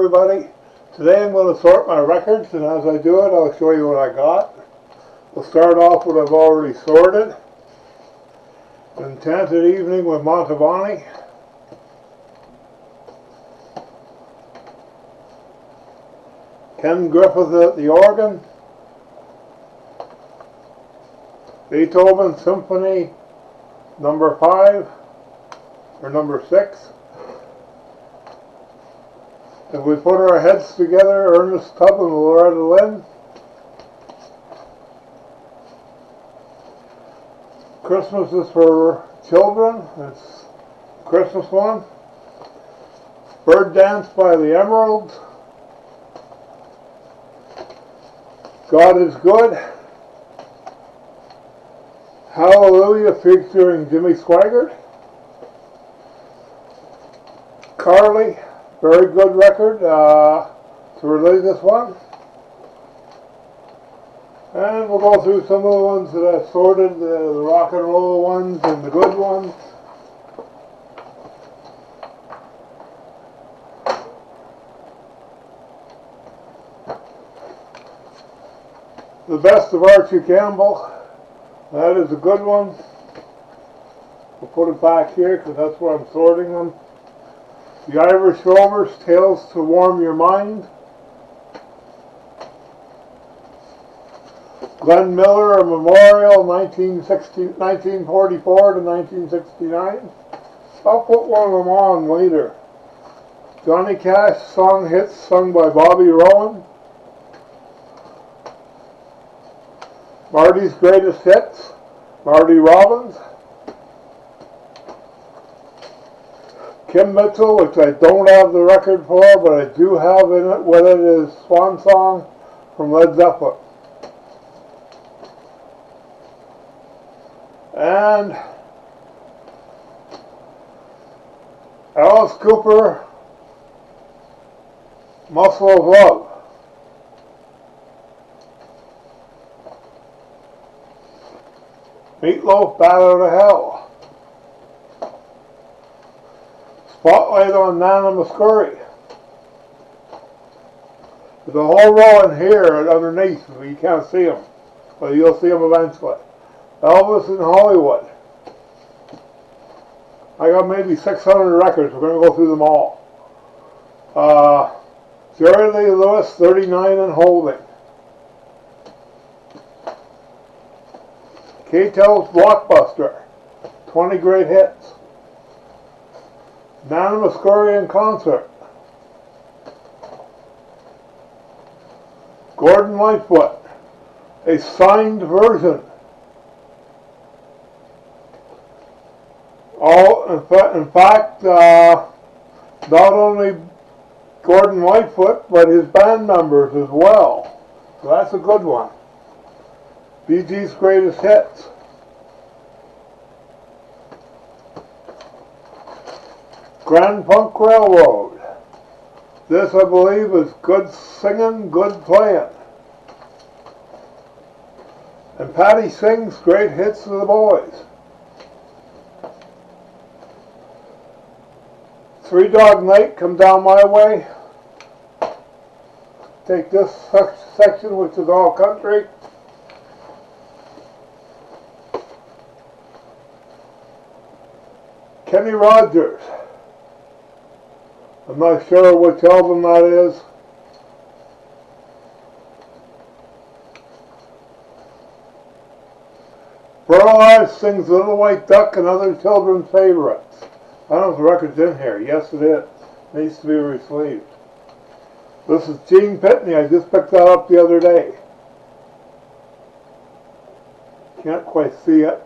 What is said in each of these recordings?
everybody. Today I'm going to sort my records, and as I do it I'll show you what I got. We'll start off with what I've already sorted. Enchanted Evening with Montavani. Ken Griffith at the organ. Beethoven Symphony number 5 or number 6. If we put our heads together, Ernest Tubb and Loretta Lynn. Christmas is for Children. It's a Christmas one. Bird Dance by the Emeralds. God is Good. Hallelujah featuring Jimmy Swaggart. Carly, very good record. It's a religious one. And we'll go through some of the ones that I've sorted, the rock and roll ones and the good ones. The Best of Archie Campbell. That is a good one. We'll put it back here because that's where I'm sorting them. The Irish Rovers, Tales to Warm Your Mind. Glenn Miller, A Memorial, 1944 to 1969. I'll put one of them on later. Johnny Cash, Song Hits sung by Bobby Rowan. Marty's Greatest Hits, Marty Robbins. Kim Mitchell, which I don't have the record for, but I do have in it with it is Swan Song from Led Zeppelin. And Alice Cooper, Muscle of Love. Meatloaf, Bat Out of Hell. Spotlight on Nana Muscuri. There's a whole row in here underneath, so you can't see them, but you'll see them eventually. Elvis in Hollywood. I got maybe 600 records. We're going to go through them all. Jerry Lee Lewis, 39 and Holding. K-Tel's Blockbuster, 20 great hits. Nana Muscuri in Concert. Gordon Lightfoot, a signed version. In fact, not only Gordon Lightfoot, but his band members as well. So that's a good one. Bee Gees' Greatest Hits. Grand Funk Railroad. This, I believe, is good singing, good playing. And Patti Sings Great Hits of the Boys. Three Dog Night, Come Down My Way. Take this section, which is all country. Kenny Rogers. I'm not sure which album that is. Burl Ives sings Little White Duck and Other Children's Favorites. I don't know if the record's in here. Yes, it is. It needs to be re-sleeved. This is Gene Pitney. I just picked that up the other day. Can't quite see it.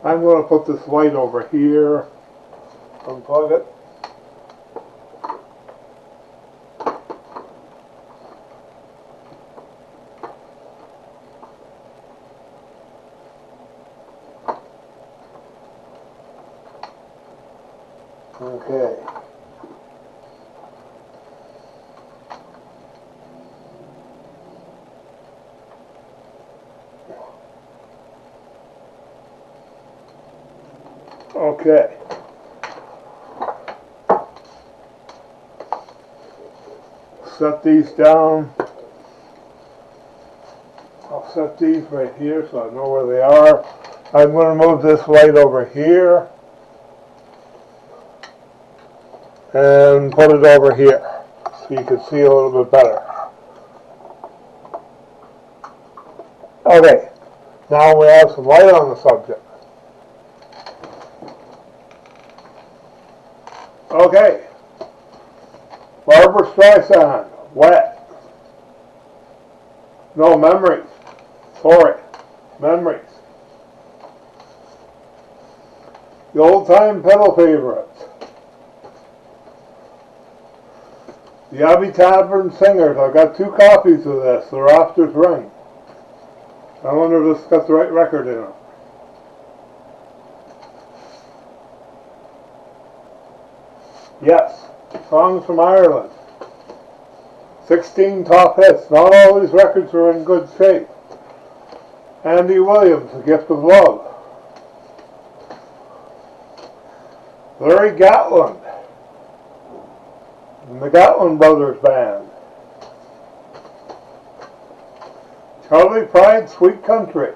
I'm going to put this light over here. Unplug it. Okay. Okay. set these down. I'll set these right here so I know where they are. I'm going to move this light over here and put it over here so you can see a little bit better. Okay, now we have some light on the subject. Okay, Barbra Streisand, Wet. No, Memories. Sorry, Memories. The Old-Time Pedal Favorites. The Abbey Tavern Singers. I've got 2 copies of this. The Rafters Ring. I wonder if this got the right record in it. Yes, Songs from Ireland. 16 top hits. Not all these records are in good shape. Andy Williams, The Gift of Love. Larry Gatlin and the Gatlin Brothers Band. Charlie Pride, Sweet Country.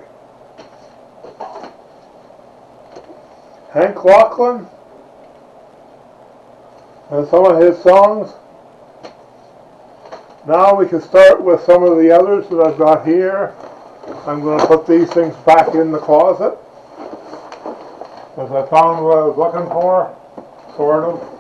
Hank Lachlan and some of his songs. Now we can start with some of the others that I've got here. I'm going to put these things back in the closet because I found what I was looking for, sort of.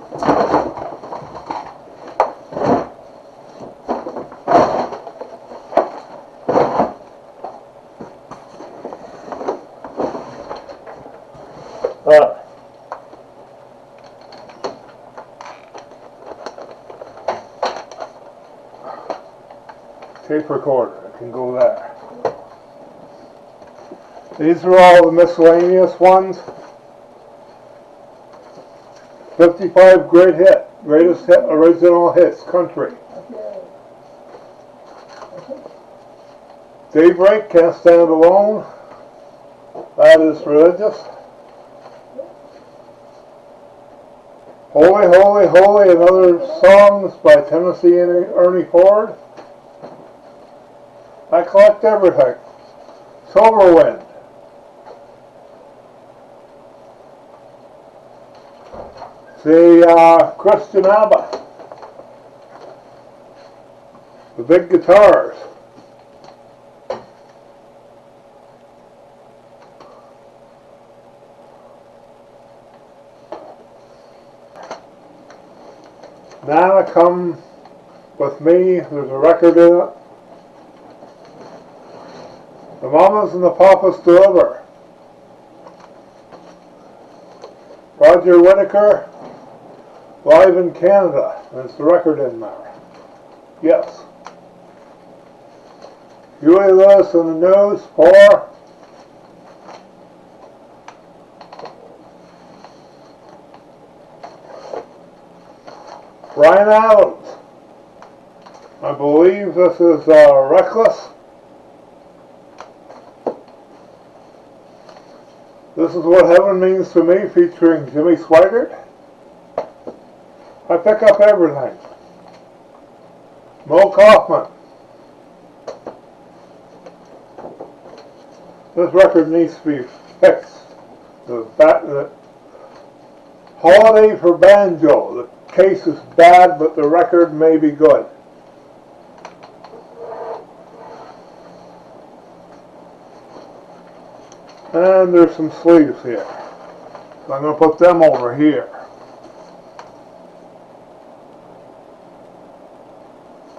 Tape recorder, it can go there. These are all the miscellaneous ones. 55 greatest hit, original hits, country. Daybreak, Can't Stand Alone. That is religious. Holy, Holy, Holy, and other songs by Tennessee and Ernie Ford. I collect everything. Silver Wind. The Christian Abbot. The big guitars. Nana Come With Me, there's a record in it. The Mamas and the Papas Deliver. Roger Whittaker, Live in Canada. There's the record in there. Yes. Huey Lewis and the News, 4. Brian Adams. I believe this is Reckless. This is What Heaven Means to Me, featuring Jimmy Swaggart. I pick up everything. Mo Kaufman. This record needs to be fixed. The Holiday for Banjo. The case is bad, but the record may be good. And there's some sleeves here. So I'm going to put them over here.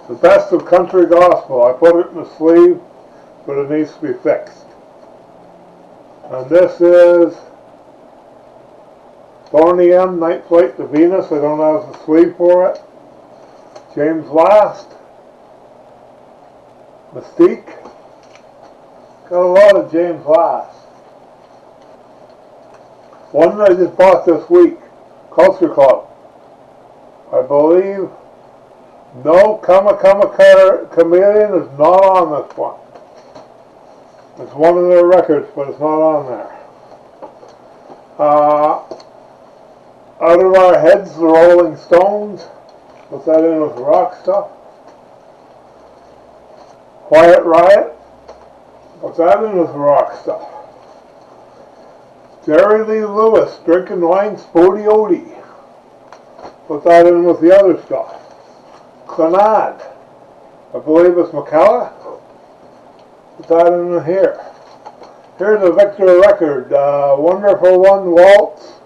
The Best of Country Gospel. I put it in the sleeve, but it needs to be fixed. And this is Boney M, Night Flight to Venus. I don't have the sleeve for it. James Last. Mystique. Got a lot of James Last. One that I just bought this week, Culture Club. I believe No Chameleon is not on this one. It's one of their records, but it's not on there. Out of Our Heads, the Rolling Stones. Put that in with rock stuff. Quiet Riot. Put that in with rock stuff. Jerry Lee Lewis, Drinking Wine, Spody Odie. Put that in with the other stuff. Clannad, I believe it's McCalla. Put that in here. Here's a Victor record, Wonderful One Waltz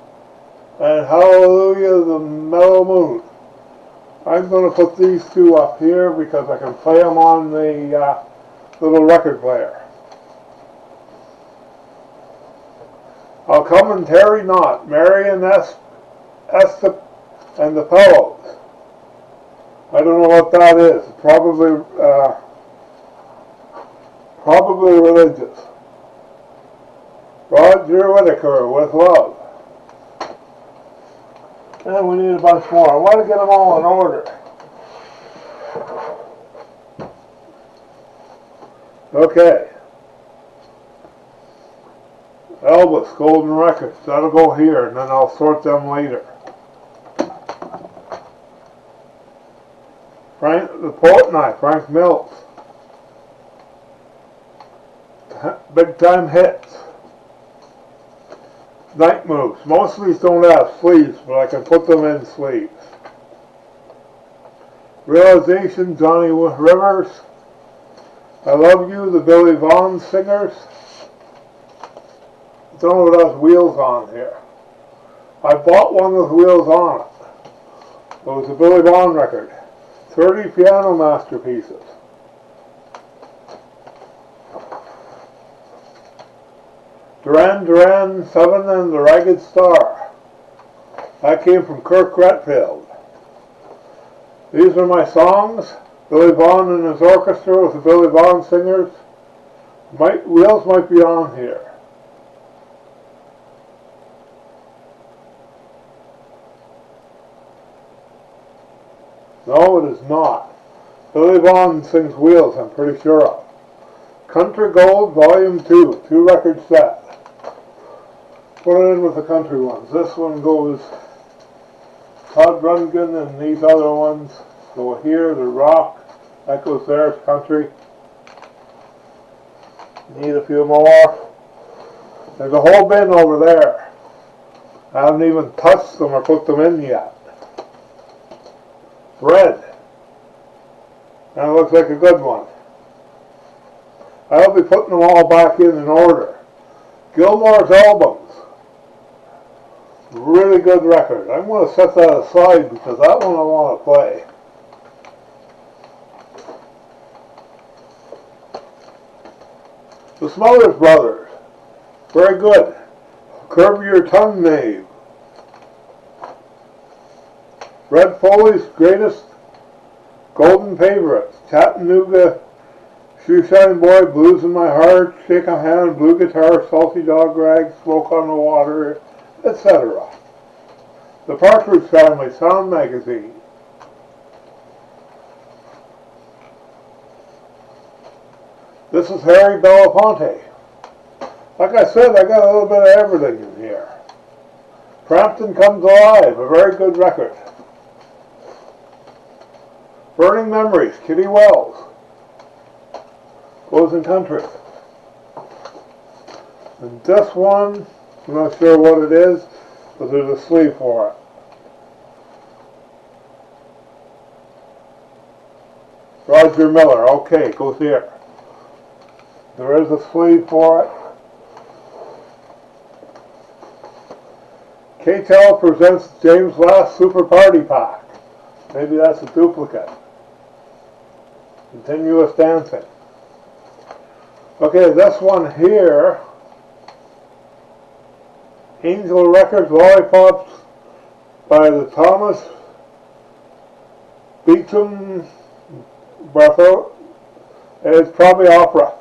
and Hallelujah the Mellow Moon. I'm going to put these two up here because I can play them on the little record player. I'll come and tarry not, Mary and Estep and the Fellows. I don't know what that is. Probably religious. Roger Whittaker, With Love. And we need a bunch more. I want to get them all in order. Okay. Elvis, Golden Records. That'll go here, and then I'll sort them later. The Poet and I, Frank Mills. Big Time Hits. Night Moves. Most of these don't have sleeves, but I can put them in sleeves. Realization, Johnny Rivers. I Love You, the Billy Vaughn Singers. I don't know if it has wheels on here. I bought one with wheels on it. It was a Billy Vaughn record. 30 piano masterpieces. Duran Duran 7 and the Ragged Star. That came from Kirk Redfield. These are my songs. Billy Vaughn and his orchestra with the Billy Vaughn Singers. Wheels might be on here. No, it is not. Billy Vaughn sings Wheels, I'm pretty sure of. Country Gold, Volume 2, 2-record set. Put it in with the country ones. This one goes Todd Rundgren, and these other ones go here, the rock. That goes there, it's country. Need a few more. There's a whole bin over there. I haven't even touched them or put them in yet. Red. That looks like a good one. I'll be putting them all back in order. Gilmore's albums. Really good record. I'm going to set that aside because that one I want to play. The Smothers Brothers. Very good. Curb Your Tongue, Knave. Red Foley's Greatest Golden Favorites. Chattanooga, Shoeshine Boy, Blues in My Heart, Shake a Hand, Blue Guitar, Salty Dog Rag, Smoke on the Water, etc. The Partridge Family, Sound Magazine. This is Harry Belafonte. Like I said, I got a little bit of everything in here. Frampton Comes Alive, a very good record. Burning Memories, Kitty Wells. Goes in country. And this one, I'm not sure what it is, but there's a sleeve for it. Roger Miller, okay, goes here. There is a sleeve for it. K-Tel presents James Last Super Party Pack. Maybe that's a duplicate. Continuous Dancing. Okay, this one here, Angel Records Lollipops by the Thomas Beecham Bethel. It's probably opera.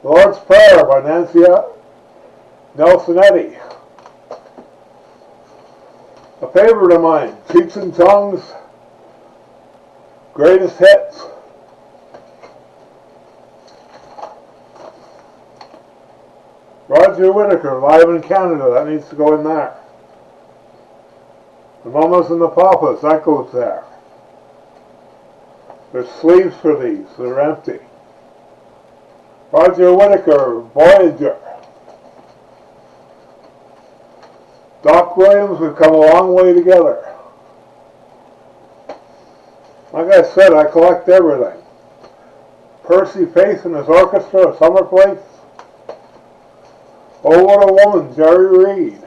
Lord's Prayer by Nancy Nelsonetti. A favorite of mine, Cheech and Chong's Greatest Hits. Roger Whittaker, Live in Canada, that needs to go in there. The Mamas and the Papas, that goes there. There's sleeves for these. They're empty. Roger Whittaker, Voyager. Doc Williams, we've come a long way together. Like I said, I collect everything. Percy Faith and his orchestra, Summer Place. Oh, What a Woman, Jerry Reed.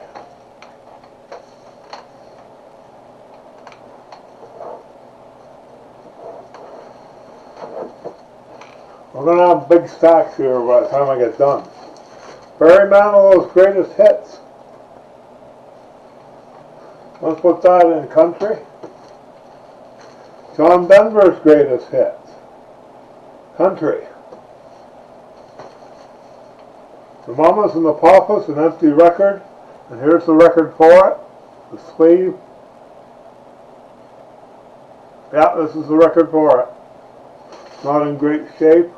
We're going to have big stacks here by the time I get done. Barry Manilow's greatest hits. Let's put that in country. John Denver's greatest hits. Country. The Mamas and the Papas, an empty record. And here's the record for it. The sleeve. Yeah, this is the record for it. Not in great shape,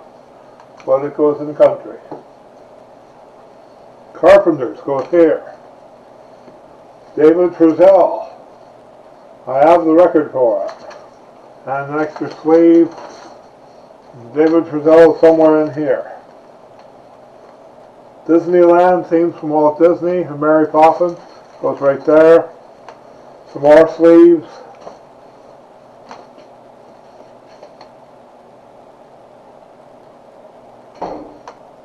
but it goes in country. Carpenters goes here. David Frizzell. I have the record for it. And an extra sleeve. David Frizzell is somewhere in here. Disneyland themes from Walt Disney and Mary Poppins goes right there. Some more sleeves.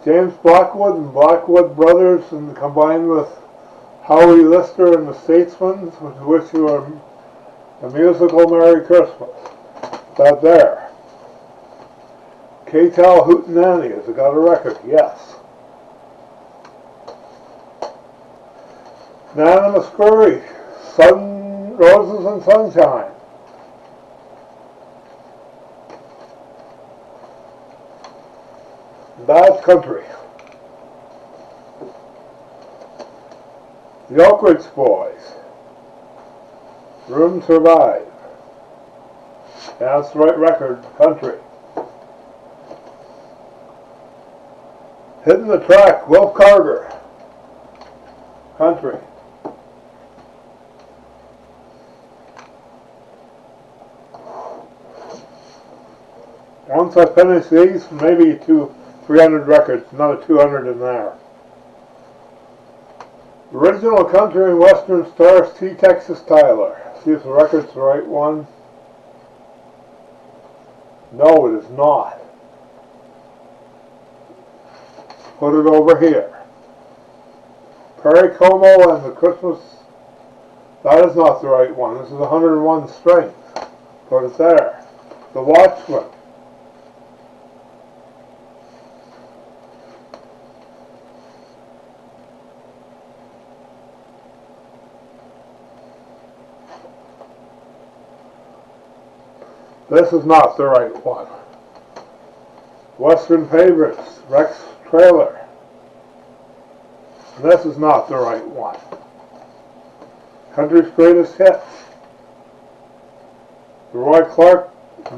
James Blackwood and Blackwood Brothers, and combined with Howie Lister and the Statesmen, which wish you a musical Merry Christmas. That there. K-Tal Hootenanny, has it got a record? Yes. Nana Muscuri, Sun, Roses and Sunshine. That's country. The Oak Ridge Boys. Room Survive. That's the right record, country. Hitting the Track, Will Carter. Country. Once I finish these, maybe 300 records, another 200 in there. Original Country and Western Stars, T. Texas Tyler. See if the record's the right one. No, it is not. Put it over here. Perry Como and the Christmas. That is not the right one. This is 101 Strength. Put it there. The Watchman. This is not the right one. Western Favorites, Rex Trailer. This is not the right one. Country's Greatest Hits. Roy Clark,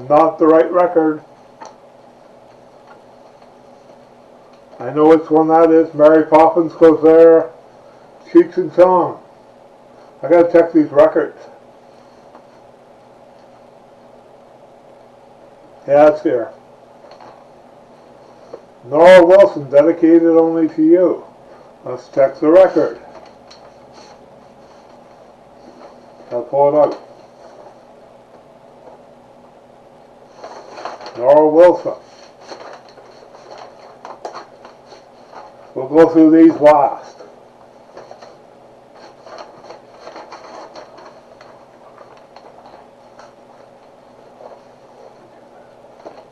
not the right record. I know which one that is. Mary Poppins goes there. Cheech and Chong. I gotta check these records. Yeah, it's here. Nora Wilson, Dedicated Only to You. Let's check the record. I'll pull it out. Nora Wilson. We'll go through these last.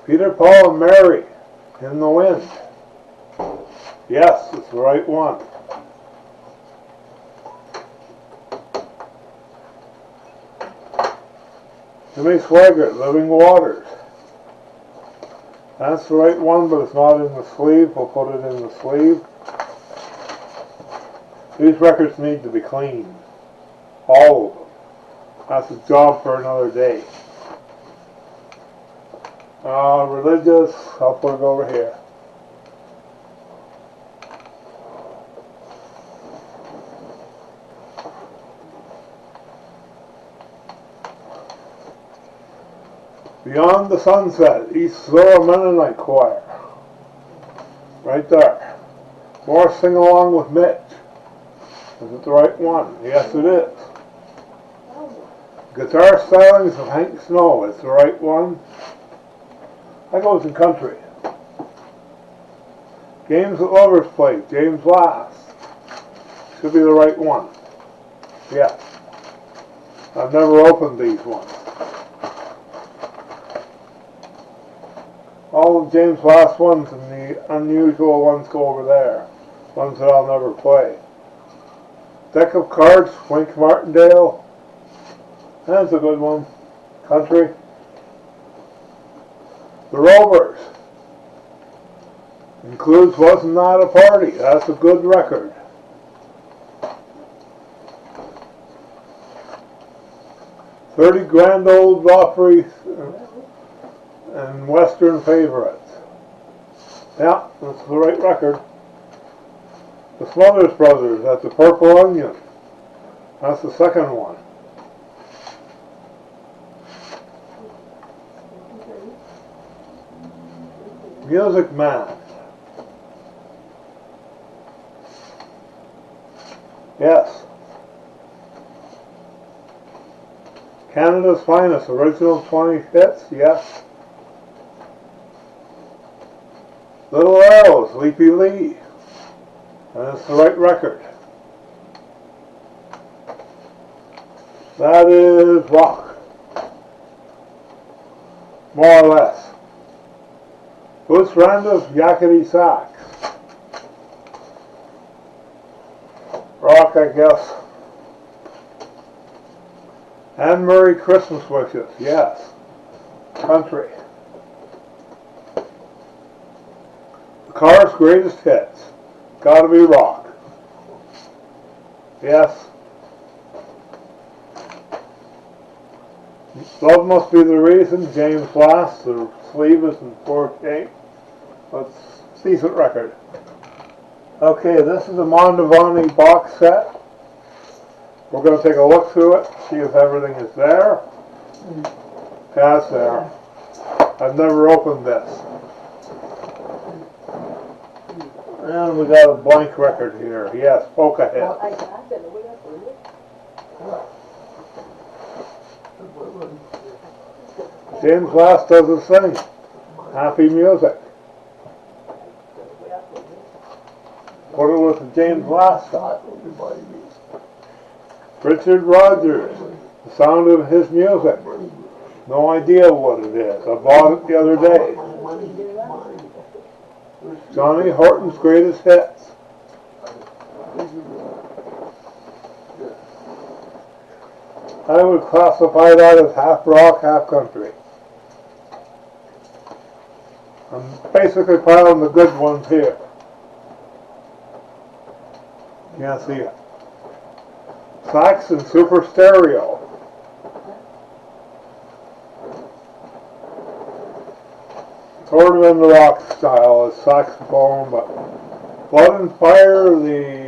Peter, Paul, and Mary, In the Wind. Yes, it's the right one. Jimmy Swaggart, Living Waters. That's the right one, but it's not in the sleeve. We'll put it in the sleeve. These records need to be cleaned. All of them. That's a job for another day. Religious, I'll put it over here. Beyond the Sunset, East Zora Mennonite Choir. Right there. More Sing Along with Mitch. Is it the right one? Yes, it is. Guitar Stylings of Hank Snow. It's the right one. That goes in country. Games that Lovers Play. James Last. Should be the right one. Yes. I've never opened these ones. All of James' last ones and the unusual ones go over there. Ones that I'll never play. Deck of Cards, Wink Martindale. That's a good one. Country. The Rovers. Includes Wasn't Not a Party. That's a good record. "30 Grand Old Opry and Western Favorites." Yeah, that's the right record. The Smothers Brothers, that's the Purple Onion. That's the second one. Music Man. Yes. Canada's Finest, original 20 hits, yes. Little Arrows, Leapy Lee. And it's the right record. That is rock. More or less. Bruce Randolph, Yakety Sax. Rock, I guess. Anne Murray, Christmas Wishes, yes. Country. The Cars' Greatest Hits. Gotta be rock. Yes. Love Must Be the Reason, James Last, the sleeve is in 4K. That's a decent record. Okay, this is a Mondovani box set. We're going to take a look through it, see if everything is there. Yeah, it's there. I've never opened this. And we got a blank record here. Yes, Polka Hit. James Last doesn't sing. Happy Music. Put it with the James Last side. Richard Rogers. The Sound of His Music. No idea what it is. I bought it the other day. Johnny Horton's Greatest Hits. I would classify that as half rock, half country. I'm basically piling the good ones here. Can't see it. Sax and Super Stereo. Sort of in the rock style as saxophone, but Blood and Fire, the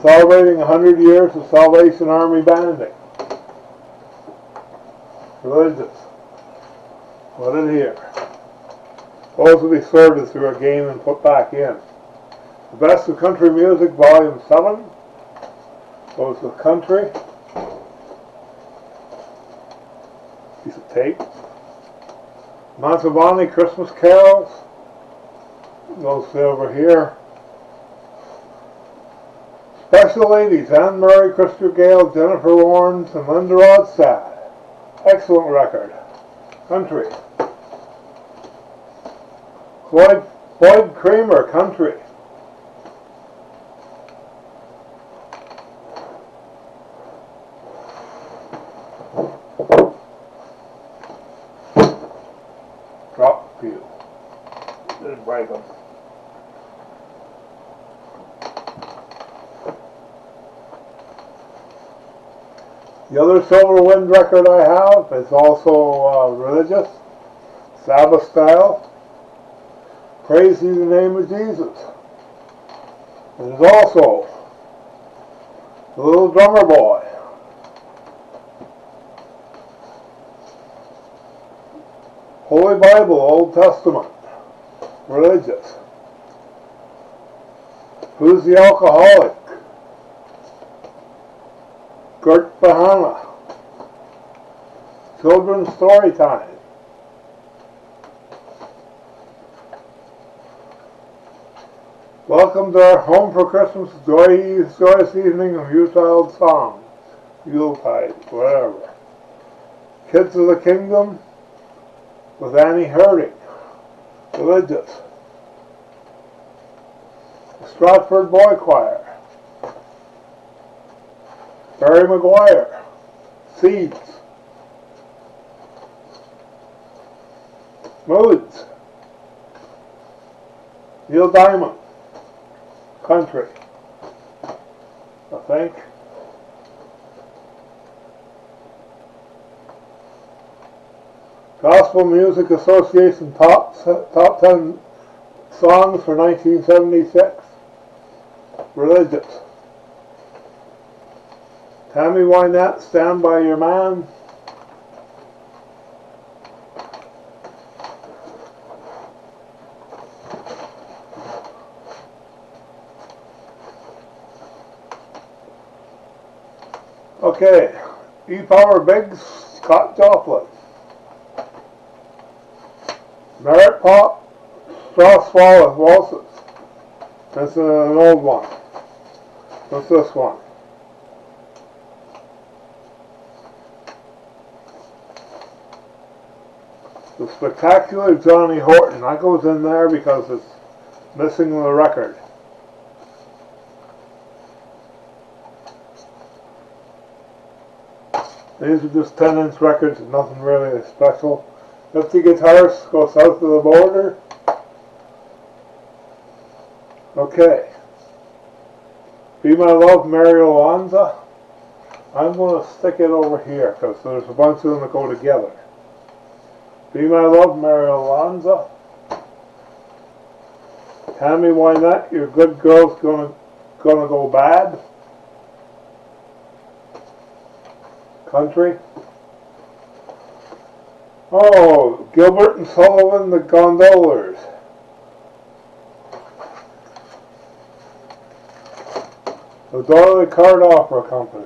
celebrating 100 years of Salvation Army banding. Religious. Put it here. Those will be sorted through a game and put back in. The Best of Country Music, Volume 7. Goes with country. Piece of tape. Mantovani Christmas Carols. Goes over here. Special Ladies, Anne Murray, Krista Gale, Jennifer Lawrence, and Linda Ronstadt. Excellent record. Country. Floyd Kramer, Country. Drop view. Didn't break them. The other Silver Wind record I have is also religious, Sabbath style. Praise Ye the Name of Jesus. It is also The Little Drummer Boy. Holy Bible, Old Testament, religious. Who's the alcoholic? Gert Bahana. Children's story time. Welcome to our Home for Christmas joyous evening of Yuletide songs. Yuletide, whatever. Kids of the Kingdom with Annie Herding. Religious. The Stratford Boy Choir. Barry Maguire. Seeds. Moods. Neil Diamond. Country. I think. Gospel Music Association top 10 songs for 1976. Religious. Tammy Wynette, Stand By Your Man. Okay, E-Power Biggs, Scott Joplin. Merit Pop, Strauss Waltzes. That's an old one. What's this one? The Spectacular Johnny Horton. That goes in there because it's missing the record. These are just 10-inch records, nothing really special. 50 Guitars go south of the border. Okay. Be My Love, Mary Alonza. I'm going to stick it over here because there's a bunch of them that go together. Be My Love, Mary Alonza. Tammy Wynette, Your Good Girl's gonna go bad. Country. Oh, Gilbert and Sullivan, the Gondolers. The Dorley Card Opera Company.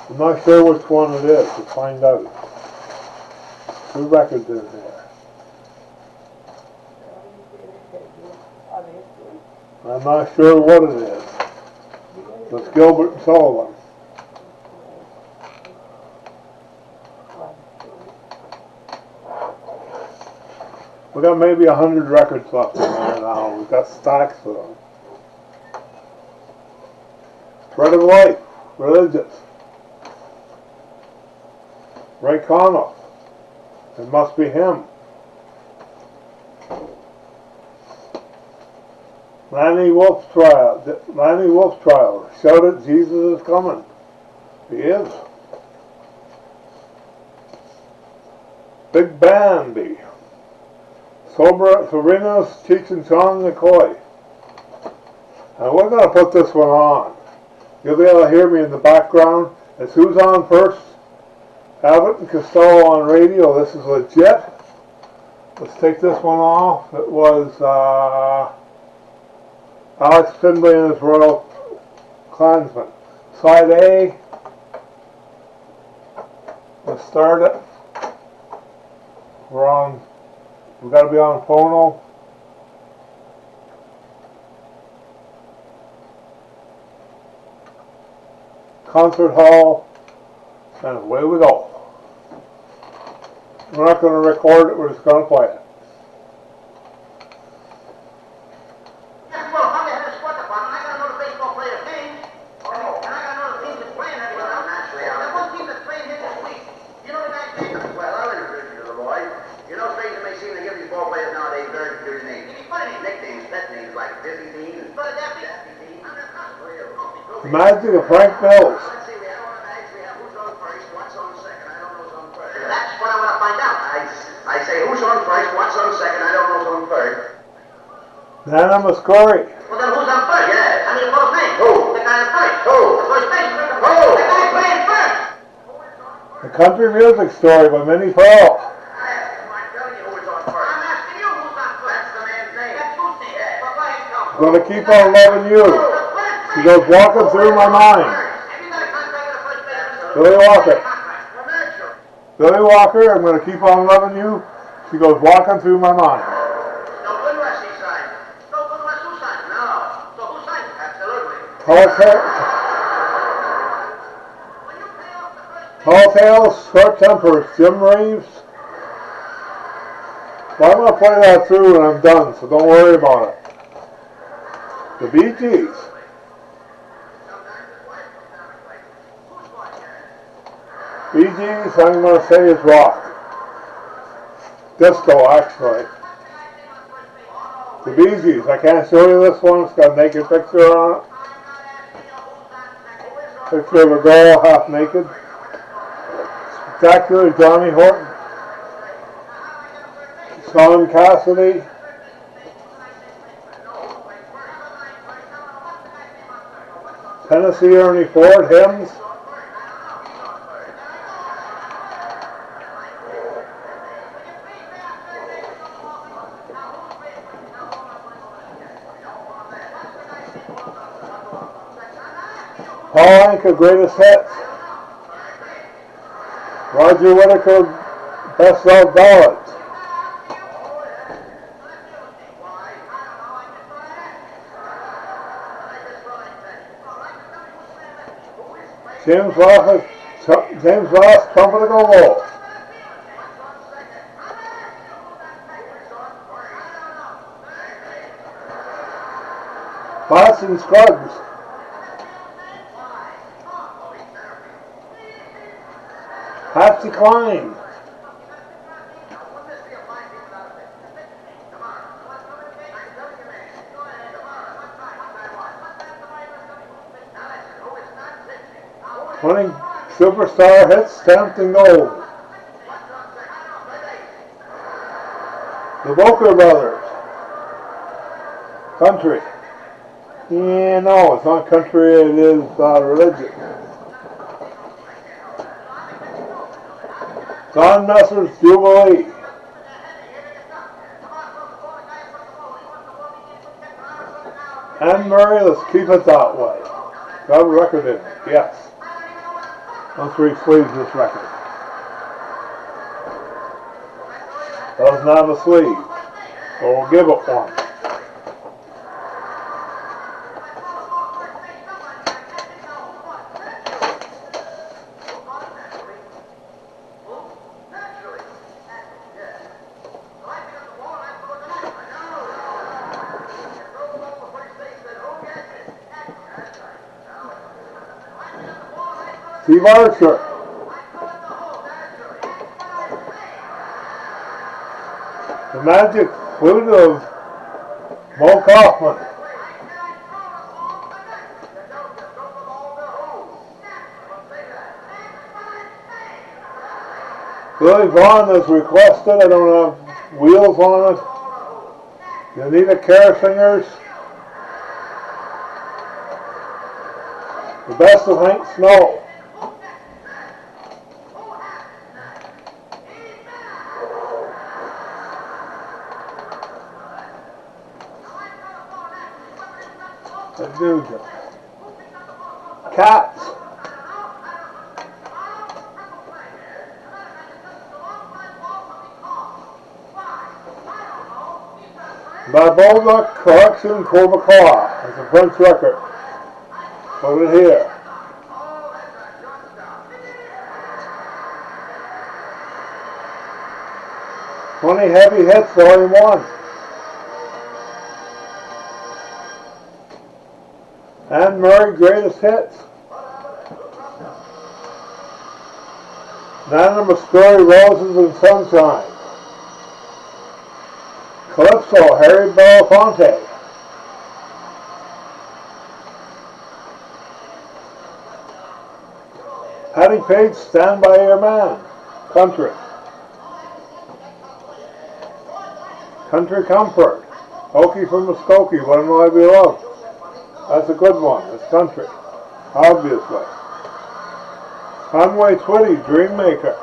I'm not sure which one it is, to find out. 2 records in there. I'm not sure what it is. It's Gilbert and Sullivan. We got maybe 100 records left in there now. We've got stacks of them. Thread of Life, Religious. Ray Conniff, It Must Be Him. Lanny Wolf's Trial, Shout It, Jesus Is Coming. He is. Big Bandy. Serena's Cheech and Chong McCoy. And we're going to put this one on. You'll be able to hear me in the background. It's Who's On First? Abbot and Costello on radio. This is legit. Let's take this one off. It was Alex Findlay and his Royal Klansmen. Side A. Let's start it. We've got to be on phono. Concert hall. And away we go. We're not going to record it, we're just going to play it. The Magic of Frank Mills. That's what I want to find out. I say, who's on first, what's on second, I don't know who's on third. Nana Muscori. Well, then who's on first? Yeah. I mean, what's his name? Who? The guy on first. Who? The first baseman. Who? The guy playing first. The Country Music Story by Minnie Pearl. I'm telling you who was on first. I'm asking you who's on first. That's the man's name. That's whose name? Yeah. But let him come. I'm gonna keep on loving you. She goes walking through my mind. Have you got a contract with the first baseman? Billy Walker. Well, natural. Billy Walker, I'm gonna keep on loving you. She goes walking through my mind. No good West he signed. No good West who signed? No. So who signed it? Absolutely. Tall Tales, Short Tempers, Jim Reeves. Well, I'm gonna play that through and I'm done, so don't worry about it. The Bee Gees. Bee Gees, I'm gonna say is rock. Disco, actually. The Bee Gees. I can't show you this one. It's got a naked picture on it. Picture of a girl half naked. Spectacular Johnny Horton. Sean Cassidy. Tennessee Ernie Ford, hymns. Paul Anka, greatest hits. Roger Whittaker, best of ballads. James Ross, Trumpet of Go-Go. Boston Scruggs. Patsy Cline. Winning superstar hits, stamped in gold. The Boker Brothers. Country. Yeah, no, it's not country, it is religion. Don Messer's Jubilee. Anne Murray, Let's Keep It That Way. Got a record in it, yes. On 3 sleeves, this record. Doesn't have a sleeve, so we'll give it one. Steve Archer. The Magic Flute of Mo Kaufman. Billy Vaughn is requested. I don't have wheels on it. You need a Care Singers. The Best of Hank Snow. Cats. Barbosa Correction Courbevoie. It's a French record. Put it here. "20 Heavy Hits, Volume 1. Anne Murray, Greatest Hits. Nana Muscuri, Roses and Sunshine. Calypso, Harry Belafonte. Patty Page, Stand By Your Man. Country. Country Comfort. Okie from Muskogee, When Will I Be Loved? That's a good one. It's country. Obviously. Conway Twitty, Dreammaker.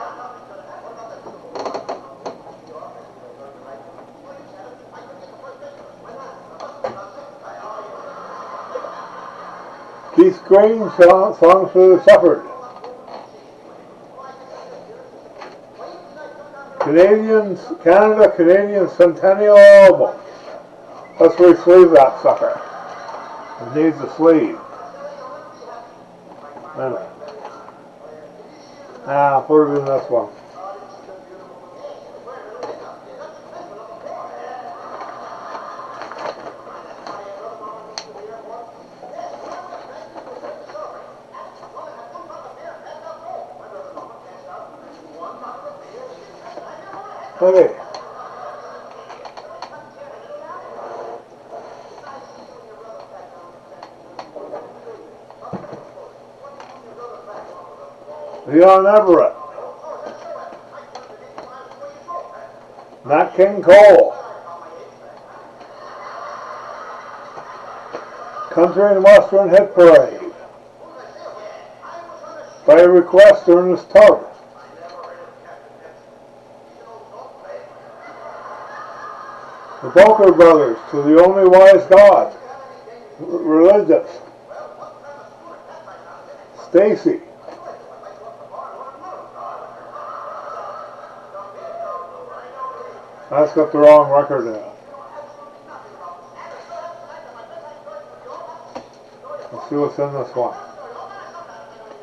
Keith Green, Songs for the Shepherd. Canadian Centennial Album. Let's re-sleeve that sucker. It needs a sleeve. I'll put it in this one. Okay. Leon Everett. Nat King Cole. Country and Western Hit Parade. By request, Ernest Tubb. The Boker Brothers, To the Only Wise God. Religious. Stacy. That's got the wrong record in it. Let's see what's in this one.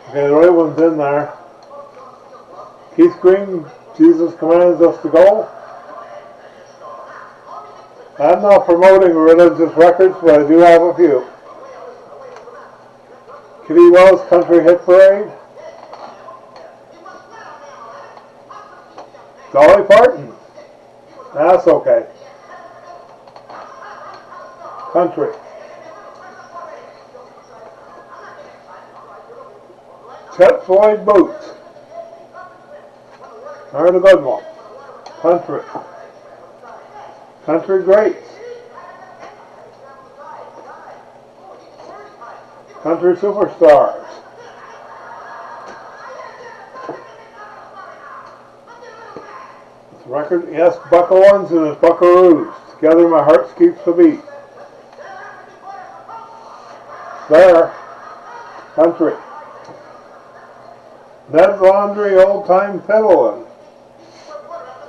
Okay, the right one's in there. Keith Green, Jesus Commands Us to Go. I'm not promoting religious records, but I do have a few. Kitty Wells, Country Hit Parade. Dolly Parton. That's okay. Country. Chet Floyd Boots. There's a good one. Country. Country Greats. Country Superstars. Record, yes, Buckaroons and his Buckaroos. Together my heart keeps the beat. There. Country. Ned Laundrie, Old Time Fiddlin'.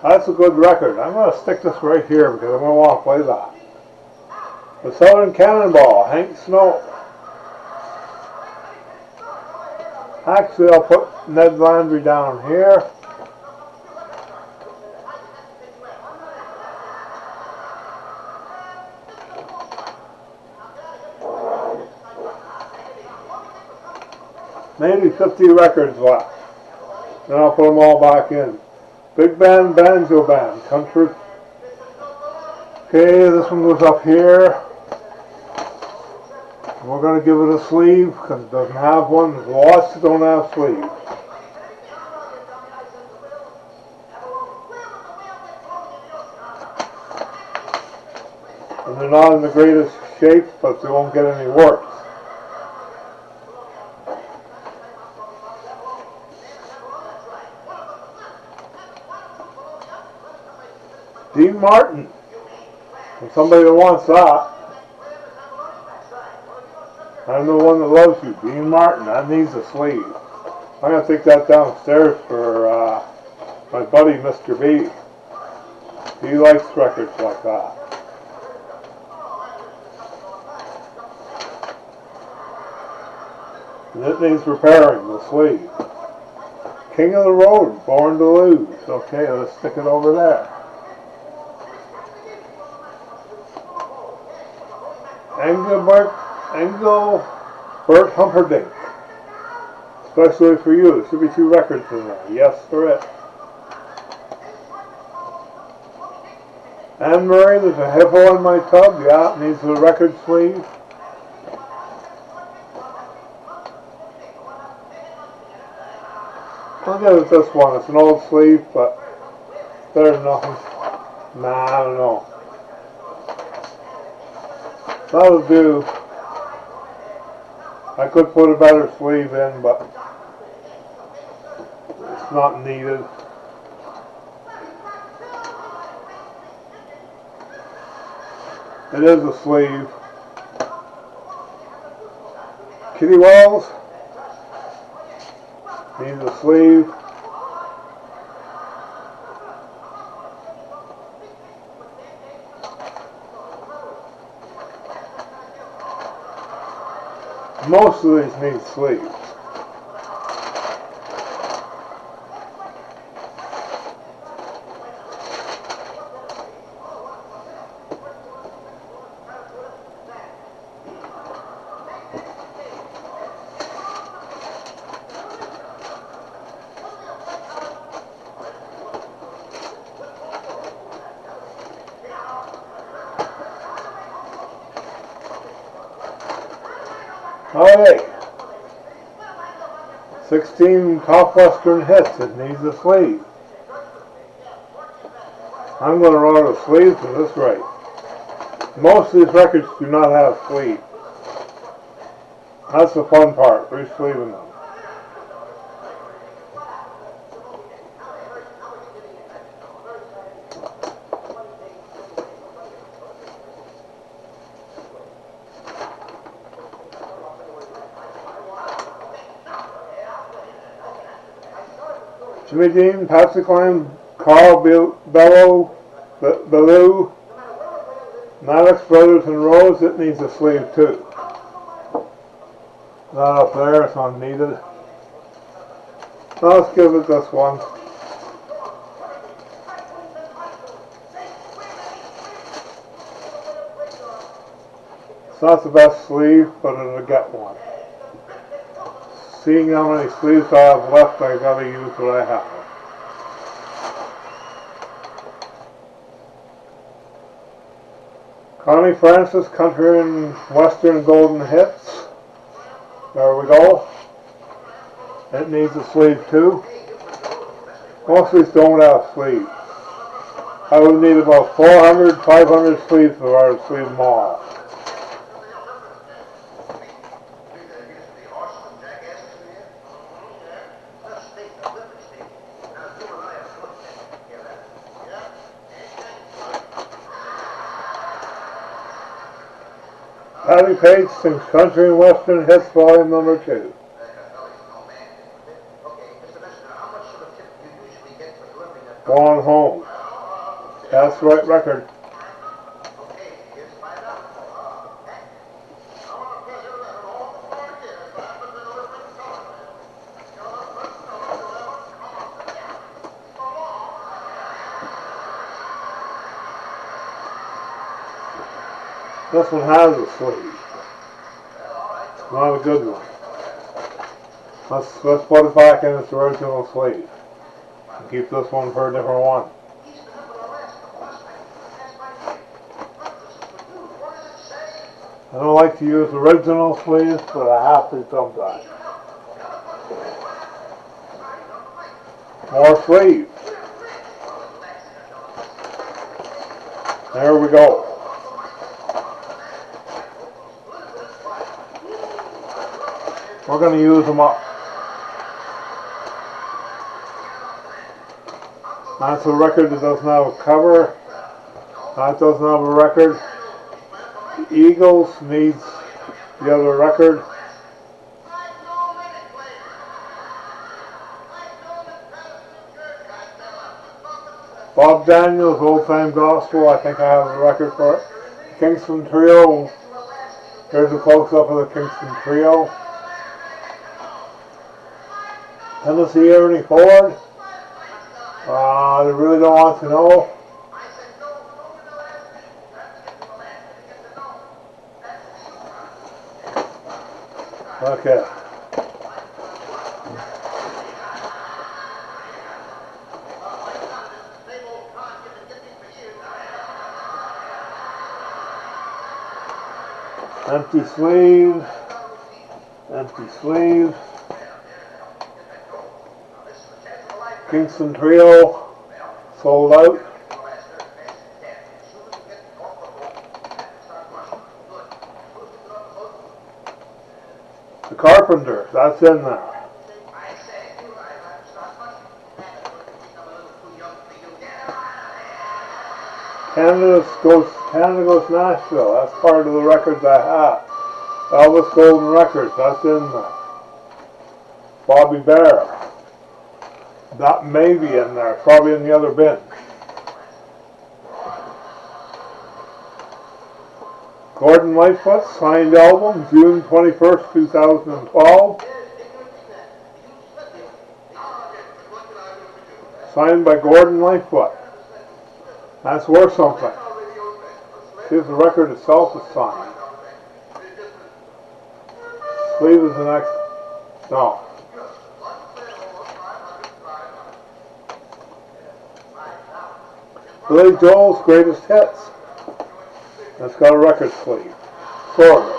That's a good record. I'm going to stick this right here because I'm going to want to play that. The Southern Cannonball, Hank Snow. Actually, I'll put Ned Laundrie down here. Maybe 50 records left. Then I'll put them all back in. Big Band, Banjo Band, Country. Okay, this one goes up here. We're going to give it a sleeve because it doesn't have one. There's lots that don't have sleeves. And they're not in the greatest shape, but they won't get any worse. Dean Martin, for somebody that wants that. I'm the one that loves you, Dean Martin. That needs a sleeve. I'm going to take that downstairs for my buddy, Mr. B. He likes records like that. And it needs repairing, the sleeve. King of the Road, Born to Lose. Okay, let's stick it over there. Engelbert Humperdinck. Especially for you. There should be 2 records in there. Yes, there is. Anne Murray, there's a hippo in my tub. Yeah, it needs a record sleeve. I'll give it this one. It's an old sleeve, but there's nothing. Nah, I don't know. That'll do. I could put a better sleeve in, but That's not needed. It is a sleeve. Kitty Wells needs a sleeve. Most of these need sleeves. Alright, 16 top Western hits. It needs a sleeve. I'm going to run out of sleeves at this rate. Most of these records do not have sleeves. That's the fun part, re-sleeving them. Jimmy Dean, Patsy Cline, Carl Bellew, Maddox Brothers and Rose, it needs a sleeve too. That up there, it's unneeded. Let's give it this one. It's not the best sleeve, but it'll get one. Seeing how many sleeves I have left, I gotta use what I have. Connie Francis, Country and Western Golden Hits. There we go. It needs a sleeve too. Most of these don't have sleeves. I would need about 400, 500 sleeves if I were to sleeve them all. Patty Page sings Country and Western Hits Volume Number 2. Gone Home. That's the right record. This one has a sleeve. Not a good one. Let's put it back in its original sleeve. And keep this one for a different one. I don't like to use original sleeves, but I have to sometimes. More sleeves. There we go. We're going to use them up. That's a record that doesn't have a cover. That doesn't have a record. The Eagles needs the other record. Bob Daniels, Old Time Gospel, I think I have a record for it. Kingston Trio. Here's a close-up of the Kingston Trio. Tennessee Ernie Ford. I really don't want to know. Okay. Empty sleeve. Empty sleeve. Kingston Trio, sold out. The Carpenter, that's in there. Canada goes Nashville. That's part of the records I have. Elvis Golden Records. That's in there. Bobby Bear. That may be in there. Probably in the other bin. Gordon Lightfoot, signed album, June 21st, 2012. Signed by Gordon Lightfoot. That's worth something. See if the record itself is signed. Sleeve is the next. No. Billy Joel's Greatest Hits. That's got a record sleeve. Sort of.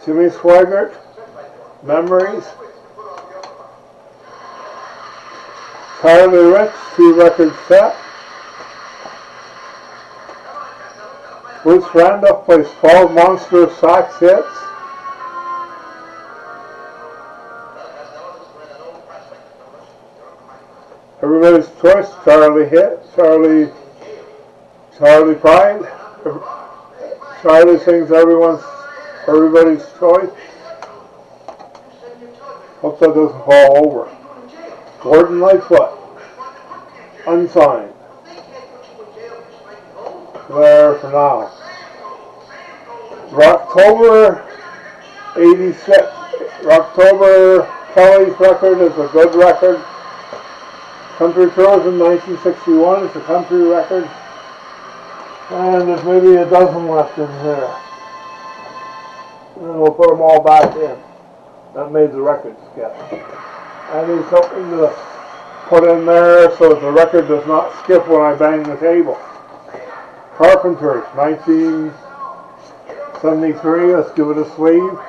Jimmy Swaggart, Memories. Charlie Rich, 2-record set. Bruce Randolph plays 12 Monster sax hits. Everybody's Choice, Charlie Pride. Charlie sings Everybody's Choice. Hope that doesn't fall over. Gordon Lightfoot, unsigned. There for now. Rocktober 86. Rocktober Kelly's record is a good record. Country Tours in 1961 is a country record. And there's maybe a dozen left in here. And we'll put them all back in. That made the record skip. I need something to put in there so the record does not skip when I bang the table. Carpenters, 1973, let's give it a sleeve.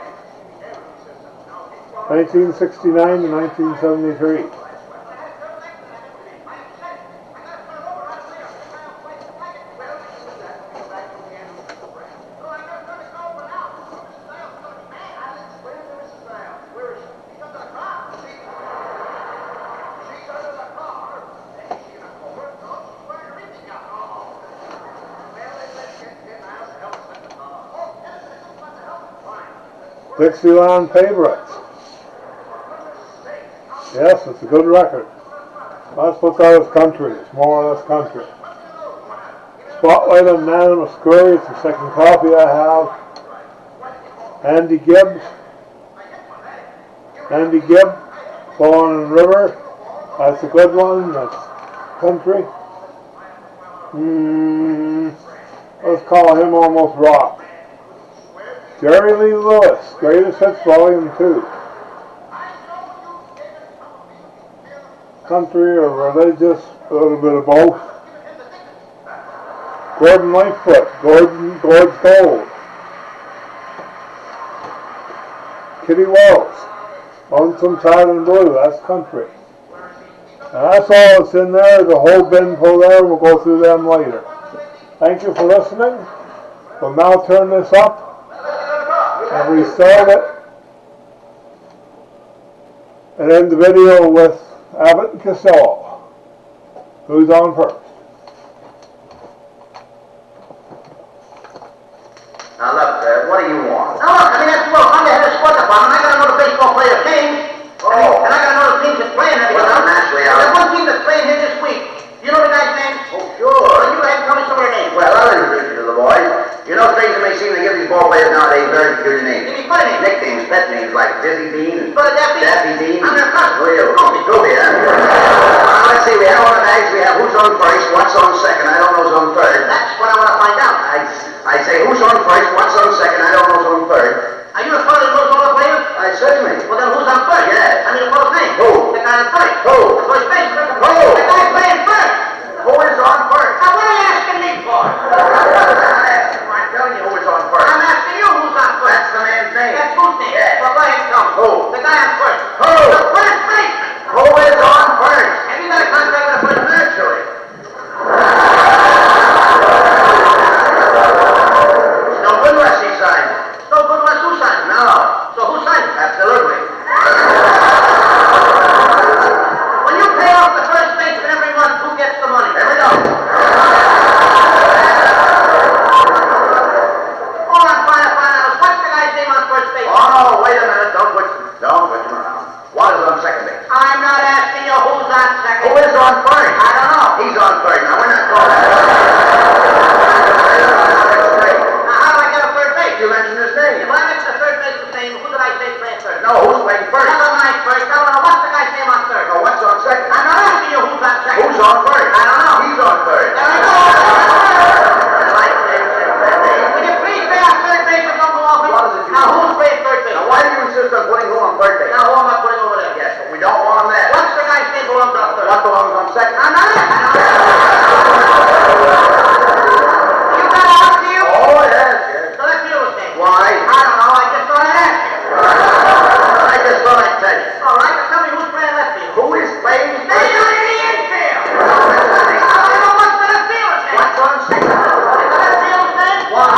1969 to 1973. Dixieland Favorites. Yes, it's a good record. Let's put that as country. It's more or less country. Spotlight on Man of Scurry. It's the second copy I have. Andy Gibb, Fallen in River. That's a good one. That's country. Let's call him almost rock. Jerry Lee Lewis, Greatest Hits Volume 2. Country or religious, a little bit of both. Gordon Lightfoot, Gord's Gold. Kitty Wells, Lonesome Sad and Blue, that's country. And that's all that's in there, the whole bin full there, we'll go through them later. Thank you for listening. We'll now turn this up and restart it and end the video with Abbot and Costello. Who's on first? Now look, what do you want? Now look, that's I'm the head of the sports department. I gotta know the baseball player teams. Oh. And I gotta know the teams that's playing every night. Well, naturally, there's one team that's playing here this week. You know the guy's name? Oh, sure. Well, you go ahead and tell me some of their names. Well, I'll introduce you to the boys. You know, strangers may seem to give these ball players nowadays very peculiar names. Give me funny names. Nicknames, pet names like Dizzy Bean and Daffy Bean. I'm their cousin. Who are you? Goofy, huh? Let's see, we have on the bags, we have who's on first, what's on second, I don't know who's on third. That's what I want to find out. I say who's on first, what's on second, I don't know who's on third. Are you the fellow that knows all the players? Certainly. Well, then who's on first? Yes. I mean, the fellow's name. Who? The guy on first. Who? First base. Who? The guy playing first. Who is on first? Now, what are you asking me for? I'm telling you who is on first. I'm asking you who's on first. That's the man's name. That's whose name? Yes. Well, go ahead and tell me. Who? The guy on first. Who? The first baseman. Who is on first? Have you got a contract with the first? Naturally. It's no good unless he signed. no, wait a minute. Don't put him around. What is on second base? I'm not asking you who's on second. Who is on first? I don't know. He's on third. Now, we're not going that. Now, how do I get a third base? You mentioned his name. If I mention the third baseman's name, who did I say playing third? No, who's playing first? Never mind first. I don't know. What's the guy's name on third? No, what's on second? I'm not asking you who's on second. Who's on third? I don't know. He's on third. There we go. Will you please stay on third base and don't go off it? Now, who's playing third base? Now, why do you insist on putting who on third base? Now, who am I putting over there? Yes, but we don't want him there. What's the guy's name belongs on third? What belongs on second? I'm not asking. You got it up to you? Oh, yes. So let's deal with things. Why? I don't know. I just thought I'd ask you. I just thought I'd tell you. All right, now tell me who's playing left field. Who is playing first? Stay on the infield. I don't know what's the left fielder's name. What's on second? Is the left fielder's name? What?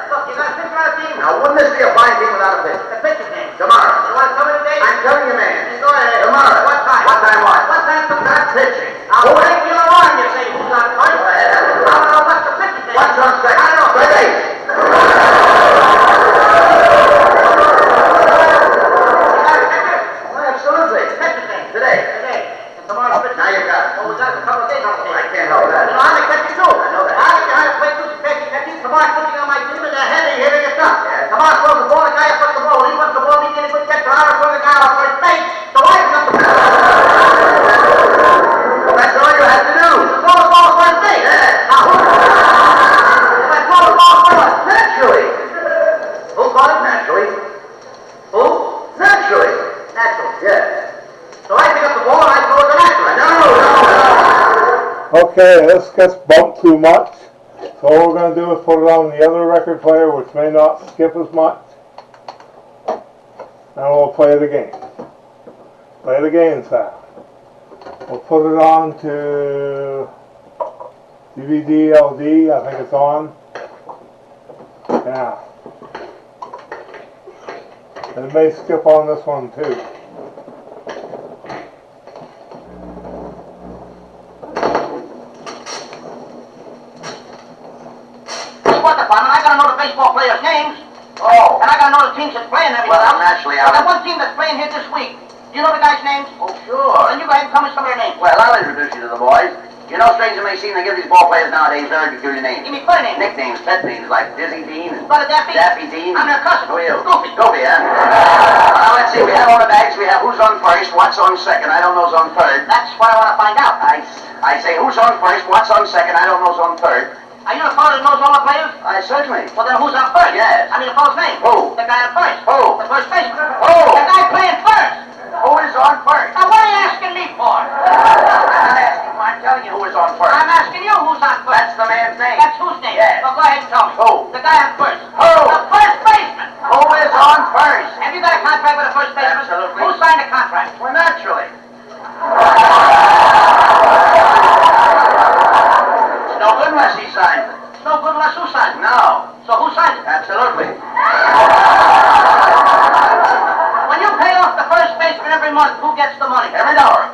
Look, you got a pitcher on a team. Now, wouldn't this be a fine team without a pitcher? The pitcher's name. Tomorrow. You want to tell me the date? I'm telling you, man. Go ahead. Tomorrow. What time? What time what? What time to start pitching? I'll break your arm, you say who's on first. I don't know what's the pitcher's name. What's on second? I don't know. Third base. Absolutely. Pitcher's name. Today. And tomorrow's pitcher. Now you got it. Oh, we got it a couple of days on the day. I can't help that. You know, I'm a catcher too. I know that. I know how to play two catching. Tomorrow's pitching on my team and they're heavy hitting it up. Yeah. Tomorrow throws the ball, the guy puts the ball. When he puts the ball, he gets a good catch. I'll throw the guy off first base. So I can up the ball. Well, that's all you have to do. Throw the ball first base. Yeah. Now who? If I throw the ball first. Naturally. Who called it naturally? Who? Naturally. Natural. Yeah. So I pick up the ball and I throw it to naturally. No. Okay, this gets bumped too much. So what we're going to do is put it on the other record player, which may not skip as much. And we'll play the game. Play the game sound. We'll put it on to DVD, LD, I think it's on. Yeah. And it may skip on this one too. I gotta know the baseball players' names. Oh. And I gotta know the teams that's playing everywhere. Well, naturally, Well, there's one team that's playing here this week. Do you know the guy's names? Oh, sure. Then you go ahead and tell me some of their names. Well, I'll introduce you to the boys. You know, strange it may seem, they give these ball players nowadays very peculiar names. Give me funny names. Nicknames, pet names, like Dizzy Dean and Daffy Dean. I'm their cousin. Who are you? Goofy, huh? Well, let's see, we have on the bags, we have who's on first, what's on second, I don't know who's on third. That's what I want to find out. I say who's on first, what's on second, I don't know who's on third. Are you the fellow that knows all the players? Certainly. Well, then who's on first? Yes. I mean the fellow's name. Who? The guy on first. Who? The first baseman. Who? The guy playing first. Who is on first? Now, what are you asking me for? I'm not asking you. I'm telling you who is on first. I'm asking you who's on first. That's the man's name. That's whose name? Yes. Well, go ahead and tell me. Who? The guy on first. Who? The first baseman. Who is on first? Have you got a contract with the first baseman? Absolutely. Who signed the contract? Well, naturally. It's no good unless he signs it. It's no good unless who signs it? No. So who signs it? Absolutely. When you pay off the first baseman every month, who gets the money? Every dollar.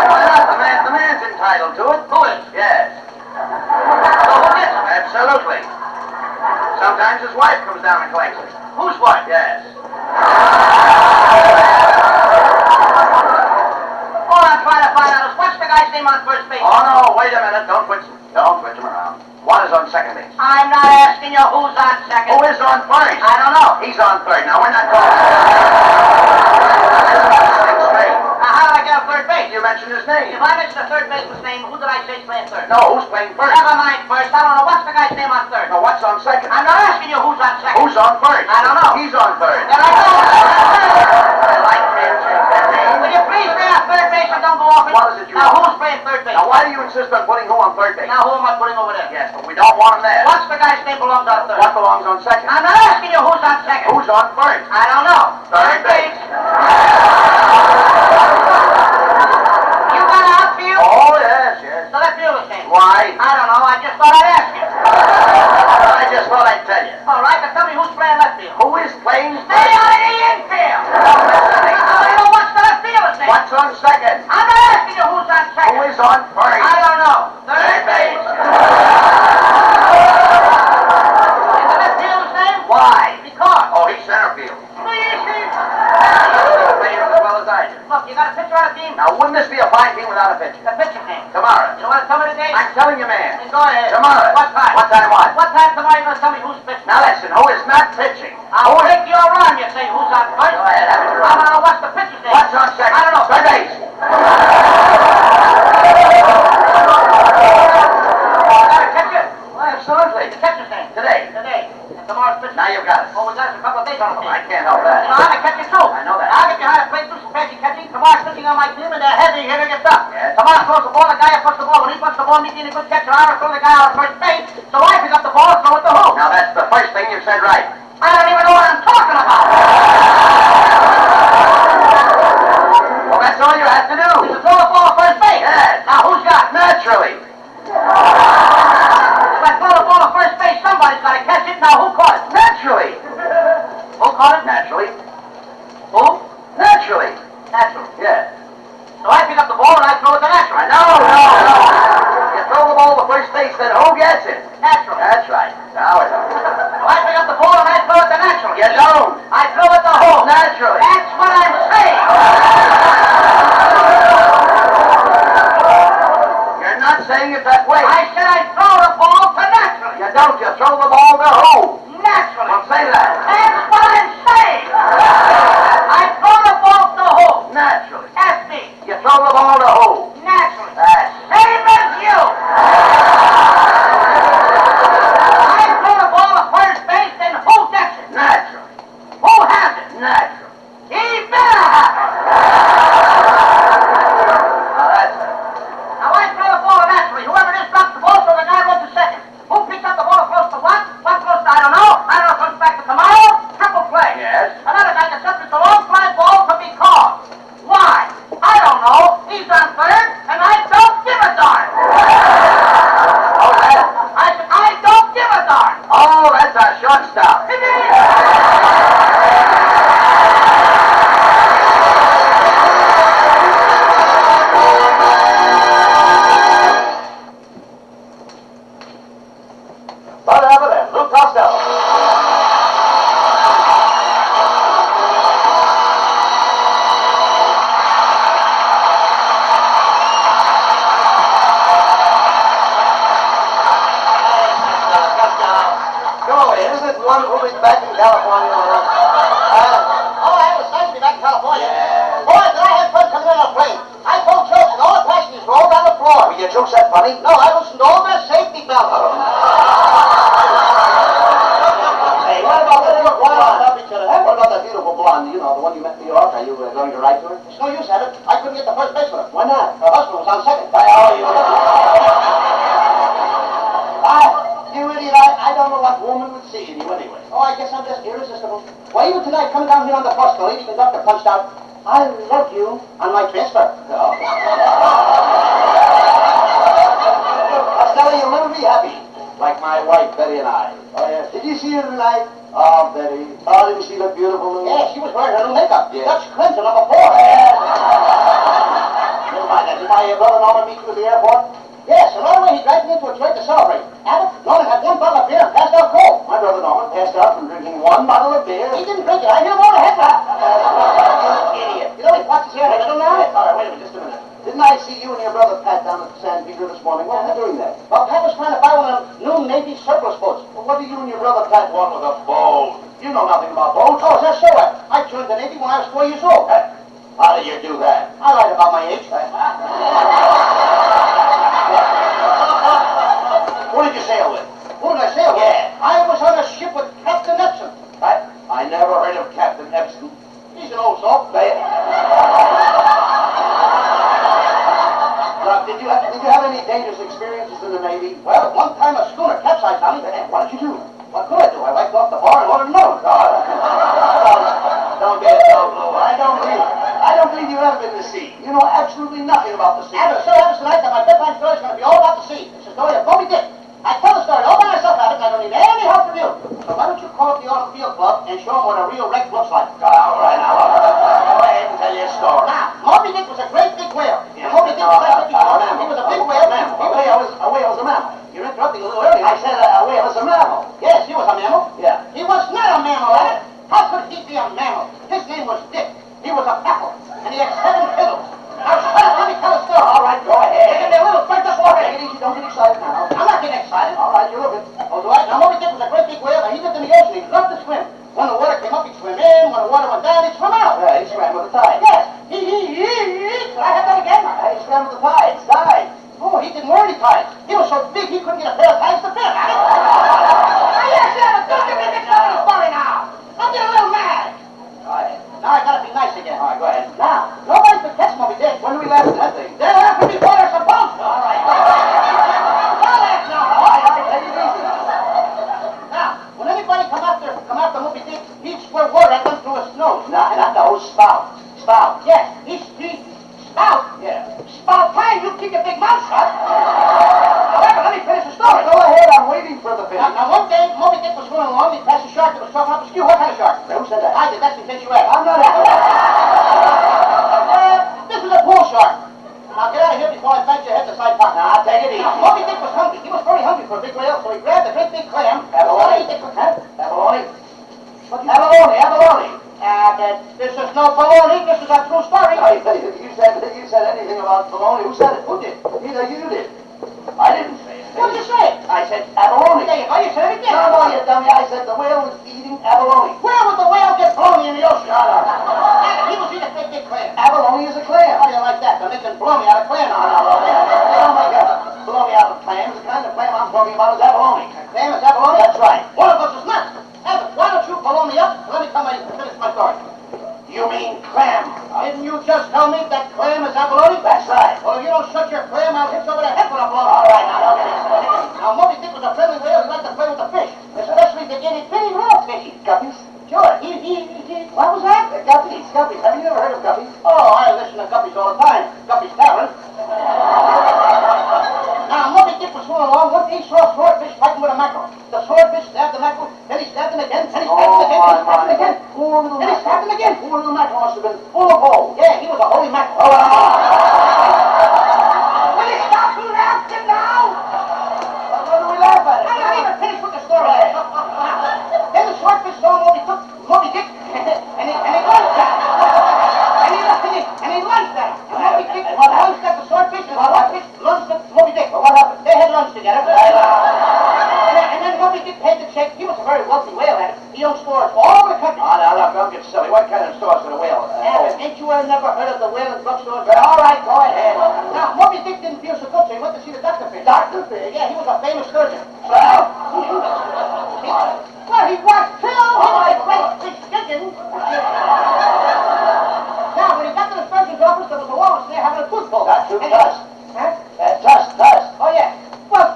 Why not? The man's entitled to it. Who is? Yes. So who gets it? Absolutely. Sometimes his wife comes down and collects it. Whose wife? Yes. All I'm trying to find out is what's the guy's name on first base? Oh, no, wait a minute. Don't switch him around. What is on second base? I'm not asking you who's on second. Who is on first? I don't know. He's on third. Now, we're not going. Now, how do I get a third base? You mentioned his name. If I mention the third baseman's name, who did I say is playing third? No, who's playing first? Never mind first. I don't know. What's the guy's name on third? No, what's on second? I'm not asking you who's on second. Who's on first? I don't know. He's on third. There I go. I like that name. Will you please stay on third base and don't go off it? What is it you want? Now, who's playing third base? Now, why do you insist on putting who on third base? Now, who am I putting over there? Yes, but we don't want him there. What's the guy's name belongs on third? What belongs on second? I'm not asking you who's on second. Who's on first? I don't know. Third base. You got it out for you? Oh, yes. So let's deal with things. Why? I don't know. I just thought I'd ask you. I just thought I'd tell you. All right, now tell me who's playing left field. Who is playing first? Stay out of the infield. I don't know what's the left fielder's name. What's on second? I'm not asking you who's on second. Who is on first? I don't know. Third base. picture? The picture game. Tomorrow. You want to tell me the date? I'm telling you, man. Then go ahead. Tomorrow. What time? What time what? What time tomorrow you going to tell me who's pitching? Now listen, who is not pitching? I'll take your arm, you say who's on first. Go ahead, have it your I own. want to know what's the pitcher's name. What's on second? I don't know. Third base. Got a catcher? Well, absolutely. The catcher's name. Today. Today. And tomorrow's pitcher. Now you've got it. Oh, we got it for a couple of days on the team. I can't help that. You know, I'm a catcher too. I know that. I'll get behind the plate, do some fancy catching. Tomorrow's pitching on my team, and they're heavy hitting it up. Yes. Tomorrow throws the ball, the guy who puts the ball. When he puts the ball, me being a good catcher, I throw the guy out of first base. So I pick up the ball and throw it to who? Now that's the first thing you said right. I don't even know what I'm talking about. Well, that's all you have to do. You throw the ball at first base. Yes. Now who's got it? Naturally. If I throw the ball at first base, somebody's got to catch it. Now who caught it? Naturally. Who caught it? Naturally. Who? Naturally. Natural. Yes. So I pick up the ball and I throw it to Natural. No. You throw the ball to first base, then who gets it? Natural. That's right. Now it's So I pick up the ball and I throw it to Natural. You don't. I throw it to who? Naturally. That's what I'm saying. You're not saying it that way. I said I throw the ball to Natural. You don't. You throw the ball to who? Naturally. Well, say that. That's what I'm saying. I throw the ball to who? Naturally. That's me. You throw the ball to who? Naturally. That's Same as you. I throw the ball to first base, then who gets it? naturally. Who has it? Naturally. He better have it. Now that's it. Now I throw the ball naturally. Whoever it is drops the ball, so the guy runs to second. Who picks up the ball close to what? What close to I don't know. I don't know. Comes back to tomorrow. Triple play. Yes. Another guy gets up. It's a long fly ball to be called. Why? I don't know. He's on third, and I don't give a darn. Oh, that? I said I don't give a darn. Oh, that's our shortstop. Abbot and Costello. Go away. Isn't it wonderful to be back in California? Oh, I was nice to be back in California. Yes. Boy, did I have fun coming in on a plane. I told jokes and all the passengers rolled on the floor. Were your jokes that funny? No, I listened to all their safety bells. Hey, what about that little blonde? What about that beautiful blonde? You know, the one you met in New York. Are you going to write to her? It's no use, Abbott. I couldn't get the first base with her. Why not? Her husband was on second. Oh, you idiot. I don't know what woman would see in you anyway. Oh, I guess I'm just irresistible. Why, even tonight, coming down here on the bus, the lady conductor punched out, "I love you," on my transfer. Oh. Costello, you'll never be happy. Like my wife, Betty, and I. Oh, yes. Did you see her tonight? Oh, Betty. Oh, didn't she look beautiful? Yeah, she was wearing her new makeup. Yeah. Dutch Clinton number 4. Never mind that. Did my brother Norman meet you at the airport? Yes, and right away he dragged me into a joint to celebrate. Abbott, Norman had one bottle of beer and passed out cold. My brother Norman passed out from drinking one bottle of beer. He didn't drink it. I hear him on the head now. Idiot. You know he watches here. I don't know. All right, wait a minute, just a minute. Didn't I see you and your brother Pat down at San Pedro this morning? What were you doing there? Well, Pat was trying to buy one of them new Navy surplus boats. Well, what do you and your brother Pat want with a boat? You know nothing about boats. Oh, is that so? I joined the Navy when I was 4 years old. How did you do that? I lied about my age. Who did you sail with? Who did I sail with? Yeah. I was on a ship with Captain Epson. I never heard of Captain Epson. He's an old salt. Look, did you have any dangerous experiences in the Navy? Well, one time a schooner capsized on me. What did you do? What could I do? I wiped off the bar and ordered another. Don't get so blue. I don't believe you've ever been to sea. You know absolutely nothing about the sea. Abbott, so happens tonight that my bedtime story is going to be all about the sea. It's a story of Moby Dick. I tell the story all by myself, Abbott, and I don't need any help from you. So why don't you call up the Autumn Field Club and show them what a real wreck looks like? All right, now, go ahead and tell your story. Now, Moby Dick was a great big whale. And Moby Dick was like he was a big whale. A whale is a mammal. You're interrupting a little early. I said a whale is a mammal. Yes, he was a mammal. Yeah. He was not a mammal, Abbott. How could he be a mammal? His name was Dick. He was a peckle, and he had 7 fiddles. Now, shut up, let me tell a story. All right, go excited now. I'm not getting excited. All right, you look it. Oh, do I? Now, Moby Dick was a great big whale, and he lived in the ocean. He loved to swim. When the water came up, he'd swim in. When the water went down, he'd swim out. Yeah, he swam with the tide. Yes. Could I have that again? He swam with the tides. Tide. Oh, he didn't wear any tights. He was so big, he couldn't get a pair of tights to fit. Yes, but don't get me mixed up in the story now. I'm getting a little mad. Go ahead. Now I gotta be nice again. All right, go ahead. Now, nobody could catch Moby Dick. When do we laugh at that thing? They're laughing before they're supposed to. All right. Don't laugh now. All right, take it easy. Now, when anybody come after Moby Dick, he'd squirt water at them through his nose. Not the whole spout. Spout. Yes, he spout. Yeah. Spout time, you keep your big mouth shut. However, let me finish the story. Go ahead, I'm waiting for the finish. Now, one day, Moby Dick was swimming along, he passed a shark that was chopping up a skew. What kind of shark? Who said that? I did, that's in case you asked. I'm not asking. This is a pool shark. Now, get out of here before I bang your head to side pocket. Now, take it easy. Now, Moby Dick was hungry. He was very hungry for a big whale, so he grabbed a great big clam. Abalone. Abalone. Abalone. This is no baloney. This is a true story. You said anything about baloney. Who said it? Who did? Either you did. I didn't say anything. What did you say? I said abalone. There you go. You said it again. No, you dummy. I said the whale was eating abalone. Where would the whale get baloney in the ocean? No. He was eating a great big clam. Abalone is a clam. How do you like that? They're making baloney out of clam. No. They don't make baloney out of clams. The kind of clam I'm talking about is abalone. Clam is abalone? That's right. One of us is not. Abbott, why don't you baloney up? Let me come and finish my story. You mean clam? Didn't you just tell me that clam is abalone? That's right. Well, if you don't shut your clam, I'll hit you over the head with a baloney. All right, now don't get excited. Now, Moby Dick was a friendly whale. He liked to play with the fish, especially the itty-bitty little fish. Guppies? Sure. What was that? Guppies. Have you never heard of guppies? Oh, I listen to Guppies all the time. Guppies Tavern. Now, Moby Dick was swimming along. One day he saw a swordfish fighting with a mackerel. The swordfish stabbed the mackerel, then he stabbed him again, then he stabbed him again, then he stabbed him again. Poor little Then he stabbed him again. Poor little mackerel must have been full of holes. Yeah, he was a holy mackerel. Oh, Will you stop laughing now? what do we laugh at? I'm not even finished with the story. Then the swordfish saw Moby Dick, and he lunged at him. And he lunged at him. And Moby Dick lunged at the swordfish, and the swordfish lunged at Moby Dick. Well, what happened? They had lunch together. And then Moby Dick paid the check. He was a very wealthy whale, Abbott. He owned stores all over the country. Oh, now, don't get silly. What kind of stores for the whale? Abbott, ain't you never heard of the whale and drugstores? All right, go ahead. Now, Moby Dick didn't feel so good, so he went to see the doctor fish. Dr. Fish? Yeah, he was a famous surgeon. Well, Well, he was too. He was a great big chicken. Now, when he got to the surgeon's office, there was a walrus there having a tooth pulled. That's who And he- does. Huh? Tuss. Oh, yeah. Well,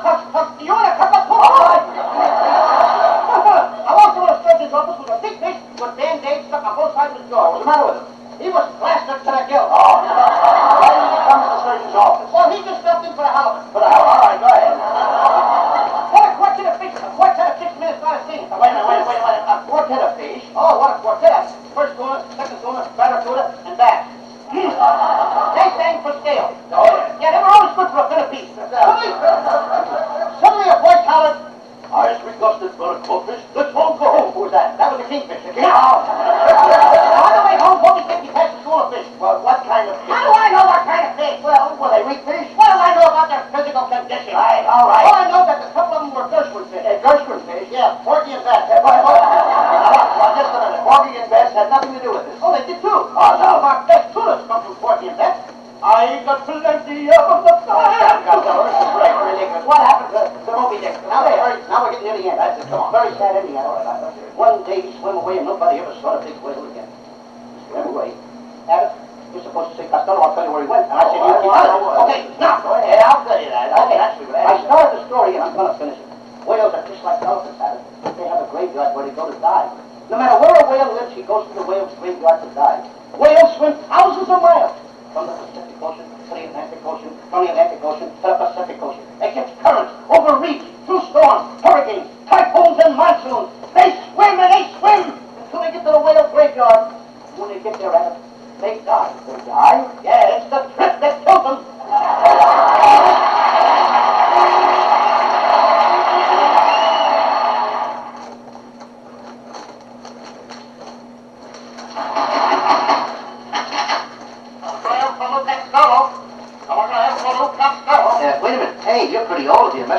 you want a cup of tooth? All right. I walked into the surgeon's office with a big fish with band-aids stuck on both sides of his jaw. What's the matter with him? He was plastered to the gill. Oh, why did he come to the surgeon's office? Well, he just stopped in for the halibut. For the hell, all right, go ahead. What a quartet of fish. A quartet of 6 minutes not a scene. Wait a minute. A quartet of fish? Oh, what a quartet. First tuna, second tuna, third tuna, and bass. They sang for scale. Oh, yeah. Yeah, they were always good for a bit of beef. Suddenly a boy hollered, I just requested for a goldfish. Let's all go home. Who was that? that was a kingfish. Oh. On the way home, Moby Dick, he passed a school of fish. Well, what kind of fish? How do I know what kind of fish? Well, were they weak fish? What do I know about their physical condition? Right, all right. All I know is that a couple of them were Gershwin fish. Gershwin fish? Yeah, Porgy and Bess. Well, just a minute. Porgy and Bess had nothing to do with this. Oh, they did too. Oh, no. Some of our best tunas come from Porgy and Bess. I got plenty of the fire. Costello, this is great, ridiculous. What happened to Moby Dick? Now we're getting near the end. That's it, come on. Very sad ending. One day he swam away and nobody ever saw the big whale again. Swam away. Abbott, you're supposed to say Costello. I'll tell you where he went. And I said, you keep out of it. Okay, now. Go ahead, I'll tell you that. Okay, Actually, I started the story and I'm going to finish it. Whales are just like elephants, Abbott. They have a graveyard where they go to die. No matter where a whale lives, he goes to the whale's graveyard to die. Whales swim thousands of miles from the Pacific Ocean to the Atlantic Ocean, from the Atlantic Ocean to the Pacific Ocean. Against currents, over reefs, through storms, hurricanes, typhoons, and monsoons. They swim and they swim until they get to the whale graveyard. When they get there, Abbott, they die. They die? Yeah, it's the trip that kills them.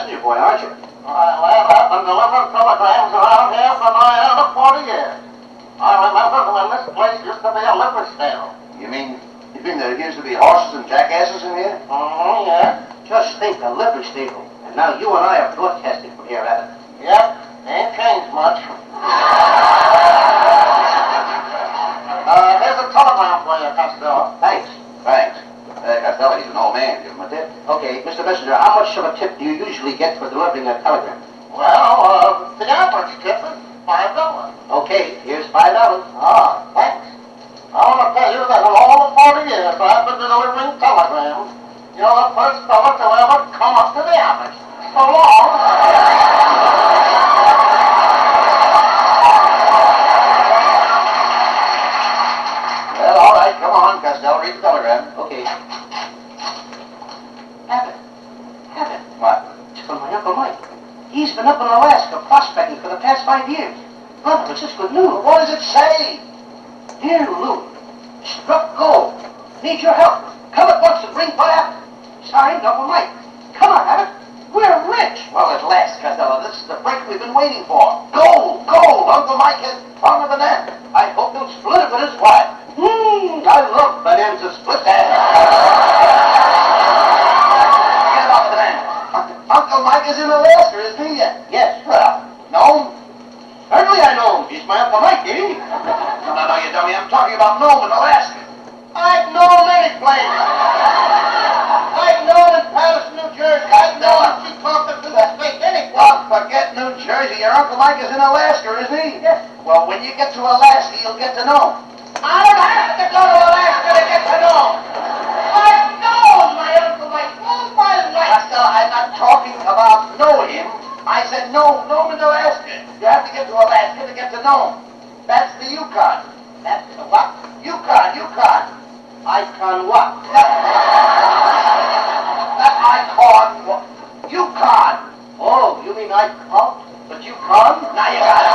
messenger boy, aren't you? Well, I've been delivering telegrams around here for nigh on 40 years. I remember when this place used to be a liquor store. You mean there used to be horses and jackasses in here? Oh, yeah. Just think, a livery stable. And now you and I are broadcasting from here, Abbott. Yep, ain't changed much. Here's a telegram for you, Costello. Thanks. Thanks. Costello, he's an old man. Give him a tip. Okay, Mr. Messenger, how much of a tip do you usually get for delivering a telegram? Well, the average tip is $5. Okay, here's $5. Ah, thanks. I want to tell you that in all the 40 years I've been delivering telegrams, you're the first fella to ever come up to the average. So long. Well, all right. Come on, Costello. Read the telegram. Okay. Abbott. Abbott. What? It's from my Uncle Mike. He's been up in Alaska prospecting for the past 5 years. Brother, it's just good news. What does it say? Dear Lou, struck gold. Need your help. Come at once and bring for Abbott. Signed, Uncle Mike. Come on, Abbott. We're rich. Well, at last, Costello. This is the break we've been waiting for. Gold! Gold! Uncle Mike has found a banana. I hope he'll split it with his wife. I love bonanza split. Forget about the banana. Uncle Mike is in Alaska, isn't he? Yes. Well, no. Certainly I know him. He's my Uncle Mike, ain't he? No, you dummy. I'm talking about Nome in Alaska. I've known many places. I've known in Patterson, New Jersey. I've known in Chicago to the state. Any place. Well, forget New Jersey. Your Uncle Mike is in Alaska, isn't he? Yes. Well, when you get to Alaska, you'll get to know him. I don't have to go to Alaska to get to know him. I've known my Uncle Mike all my life. Costello, I'm not talking about know him. I said know him in Alaska. You have to get to Alaska to get to know him. That's the Yukon. That's the what? Yukon. Icon what? That icon. Yukon. Oh, you mean I caught, but you con? Now you got it.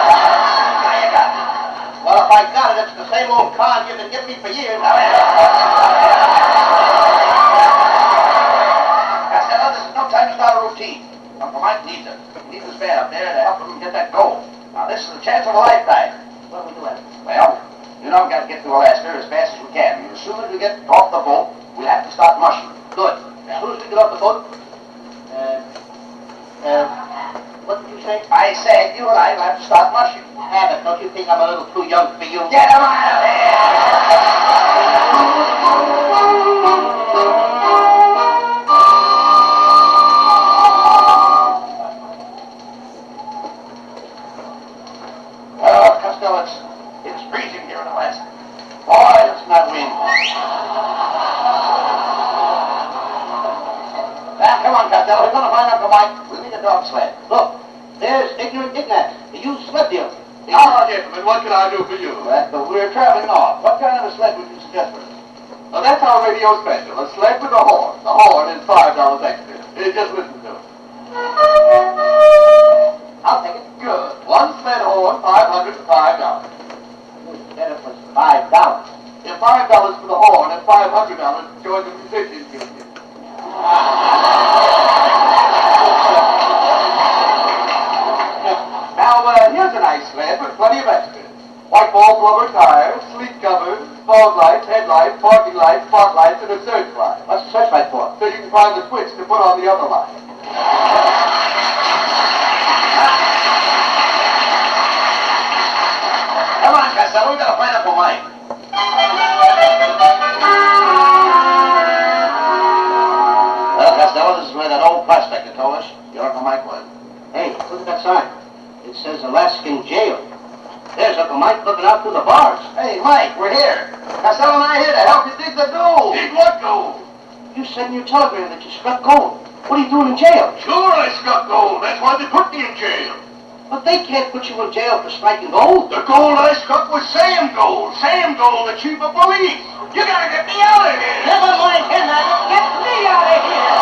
Well, if I got it, it's the same old con you've been giving me for years. Costello, this is no time to start a routine. Uncle Mike needs it. He needs a spare up there to help him get that gold. Now, this is the chance of a lifetime. What do we do, Abbott? Well, you know we've got to get to Alaska as fast as we can. As soon as we get off the boat, we'll have to start mushing. Good. As soon as we get off the boat, what did you say? I said you and I will have to start mushing. Abbott, don't you think I'm a little too young for you? Get him out of Well, Costello, it's freezing here in Alaska. Boy, it's not wind. Now, come on, Costello. We're going to find Uncle Mike. We'll need a dog sled. Look, there's Ignorant Ignat, the used sled dealer. Now, gentlemen, what can I do for you? But we're traveling north. What kind of a sled would you suggest for us? Well, that's our radio special, a sled with a horn. The horn is $5 extra. Just listen to it. I'll take it. Good. One sled horn, $500 for $5. You said it was $5. Yeah, $5 for the horn and $500 towards the musician's union. Now, here's a nice sled with plenty of extras. White ball rubber tires, sleek covers, fog lights, headlights, parking lights, spotlights, and a searchlight. What's the searchlight for? So you can find the switch to put on the other light. Come on, Costello. We've got to find Uncle Mike. Well, Costello, this is where that old prospector told us your Uncle Mike was. Hey, look at that sign. It says Alaskan Jail. There's Uncle Mike looking out through the bars. Hey, Mike, we're here. Costello and I are here to help you dig the gold. Dig what gold? You said in your telegram that you struck gold. What are you doing in jail? Sure, I struck gold. That's why they put me in jail. But they can't put you in jail for striking gold. The gold I struck was Sam Gold. Sam Gold, the chief of police. You gotta get me out of here. Never mind him, Abbott. Get me out of here.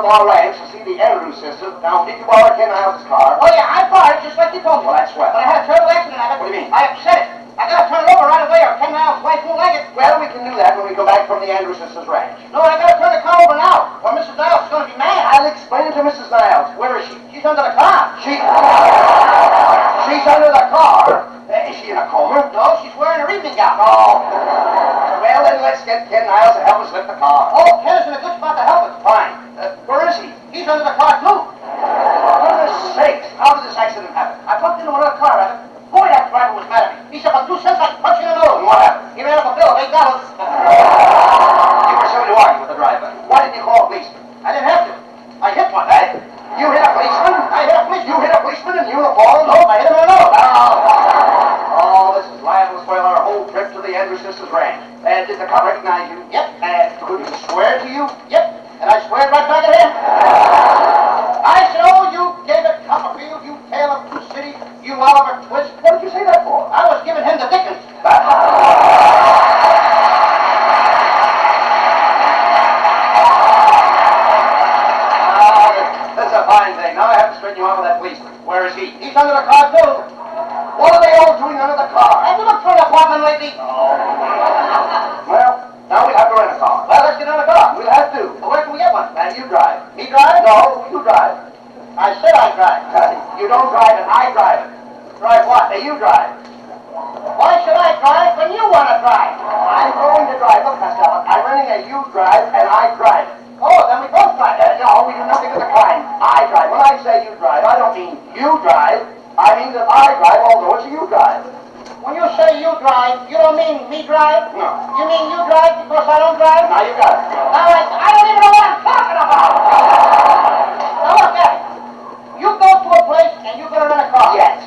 up our ranch to see the Andrews sisters. Now, did you borrow Ken Niles' car? Oh, yeah, I bought it just like you told me. Well, that's swell. But I had a terrible accident of it. What do you mean? I upset it. I gotta turn it over right away or Ken Niles' wife won't like it. Well, we can do that when we go back from the Andrews sisters' ranch. No, I gotta turn the car over now, or Mrs. Niles is gonna be mad. I'll explain it to Mrs. Niles. Where is she? She's under the car. She's under the car. Is she in a coma? No, she's wearing her evening gown. Oh. Well, then let's get Ken Niles to help us lift the car. Oh, Ken is in a good spot to help us. Fine. Where is he? He's under the car, too. For goodness sakes, how did this accident happen? I bumped into another car, Rabbit. Boy, that driver was mad at me. He said, for 2 cents, I'd punch you in the nose. And what happened? He ran up a bill of $8. You were so to argue with the driver. Why didn't you call a policeman? I didn't have to. I hit one. Hey, you hit a policeman? I hit a policeman. You hit a policeman in uniform? No, I hit him in the nose. Oh, this is liable to spoil our whole trip to the Andrews sisters' ranch. Did the cop recognize you? Yep. And could he swear to you? Yep. And I swear right back at him. I said, oh, you David Copperfield, you tale of two cities, you Oliver Twist. What did you say that for? I was giving him the dickens. That's a fine thing. Now I have to straighten you out with that policeman. Where is he? He's under the car, too. What are they all doing under the car? Have you looked for an apartment lately? Well, now we have to rent a car. Well, let's get in the car. We'll have to. Well, where can we get one? And you drive. Me drive? No, you drive. I said I drive. You don't drive it, I drive it. Drive what? You drive. Why should I drive when you want to drive? I'm going to drive. Look, Costello, I'm renting a you drive and I drive it. Oh, then we both drive. No, we do nothing of the kind. I drive. When I say you drive, I don't mean you drive. I mean that I drive, although it's a you drive. When you say you drive, you don't mean me drive? No. You mean you drive because I don't drive? Now you got it. Now, I don't even know what I'm talking about. Now, look at it. You go to a place and you're going to rent a car. Yes.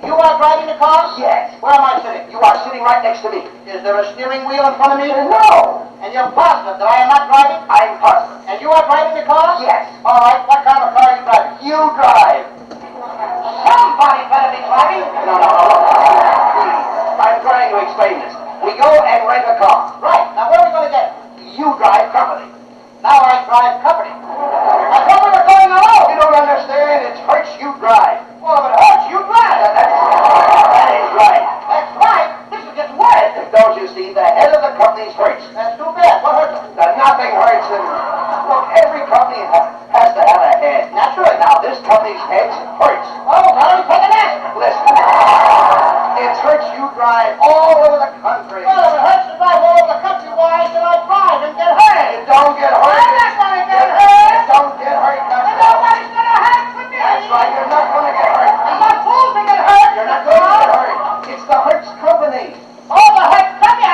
You are driving the car? Yes. Where am I sitting? You are sitting right next to me. Is there a steering wheel in front of me? No. And you're positive that I am not driving? I'm positive. And you are driving the car? Yes. All right, what kind of car are you driving? You drive. Somebody better be driving. No. Please. I'm trying to explain this. We go and rent a car. Right, now where are we going to get it? You drive company. Now I drive company. I thought we were going alone. You don't understand. It hurts you drive. Well, if it hurts, you drive. That is right. That's right. This is getting worse. Don't you see? The head of the company's hurts. That's too bad. What hurts? Nothing hurts him. Look, every company has to have a head. Naturally. Now, this company's head hurts. Oh, well, you take an ass. Listen. It hurts you drive all over the country. Well, if it hurts to drive all over the country, why should I drive and get hurt? You don't get hurt. I'm not going to get hurt. You don't get hurt. And nobody's going to hurt for me. That's right. You're not going to get hurt. I'm not fools to get hurt. You're not going to get hurt. It's the Hertz Company. Oh, the hurt company.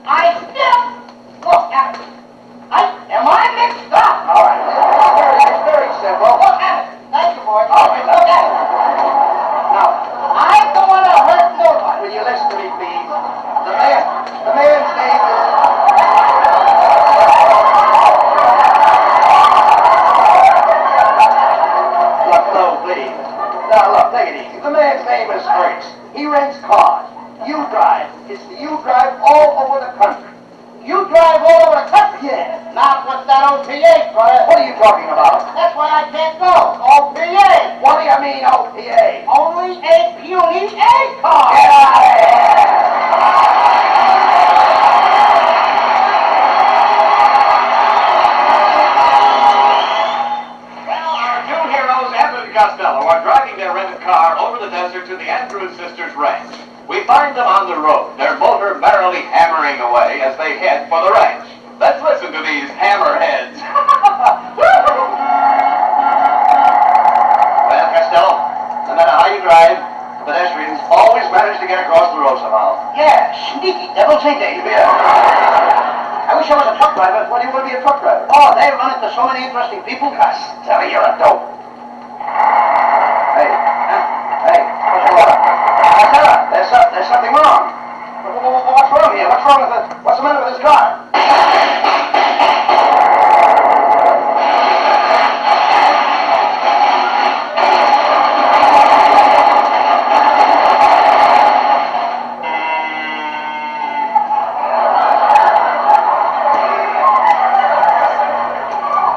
I still look at it. Am I mixed up? All right. It's very simple. Look at it. Thank you, boy. All right. Look at it. Now, I don't want to hurt nobody. will you listen to me, please? The man's name is... Look, no, please. Now, look, take it easy. The man's name is Hertz. He rents cars. You drive. It's the you drive all over the country. You drive all over the country. Yeah. Not with that OPA, brother. What are you talking about? That's why I can't go. OPA. What do you mean, OPA? Only a puny A car. Get out of here! Well, our two heroes, Abbot and Costello, are driving their rented car over the desert to the Andrews sisters' ranch. We find them on the road, their motor merrily hammering away as they head for the ranch. Let's listen to these hammerheads. Well, Costello, no matter how you drive, pedestrians always manage to get across the road somehow. Yeah, sneaky devils, ain't they? Yeah. I wish I was a truck driver. Why do you want to be a truck driver? Oh, they run into so many interesting people. Costello, you're a dope. Hey, what's the matter? Costello, there's something wrong. What's wrong here? What's the matter with this car?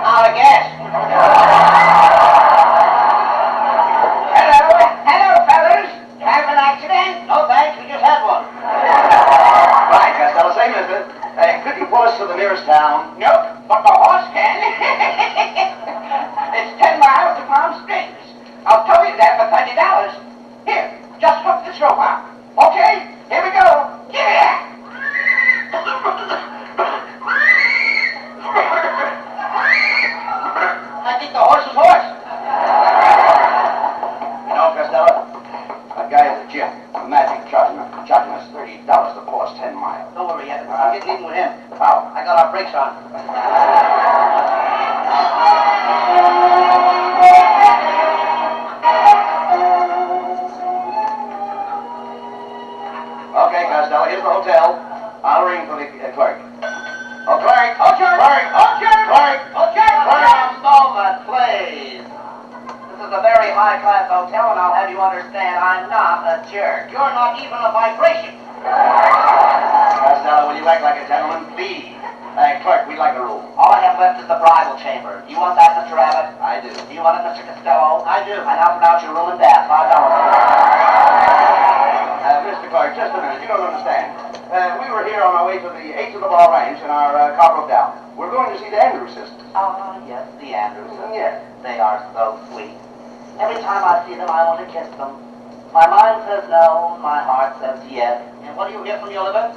Out of gas. town. Nope, but the horse can. It's 10 miles to Palm Springs. I'll tow you there for $30. Here, just hook this rope out. Okay, here we go. Give me that. I think the horse is horse. You know, Costello, that guy at the gym, the magic charging us $30 to pull us 10 miles. Don't worry, Abbot. I'll get even with him. How? I got our brakes on. Okay, Costello, here's the hotel. I'll ring for the clerk. Oh, clerk! Oh, Jerry! Clerk! Oh, Jerry! Clerk! Oh, Jerry! Clerk! Just a moment, please. This is a very high-class hotel, and I'll have you understand I'm not a jerk. You're not even a vibration. Costello, will you act like a gentleman, please? Clerk, we'd like a room. All I have left is the bridal chamber. Do you want that, Mr. Abbott? I do. Do you want it, Mr. Costello? I do. I now pronounce your room and bath. $5. Mr. Clark, just a minute. You don't understand. We were here on our way to the 8th of the Bar Ranch, and our car broke down. We're going to see the Andrews sisters. Ah, yes, the Andrews. Yes. They are so sweet. Every time I see them, I want to kiss them. My mind says no, my heart says yes. And what do you hear from your liver?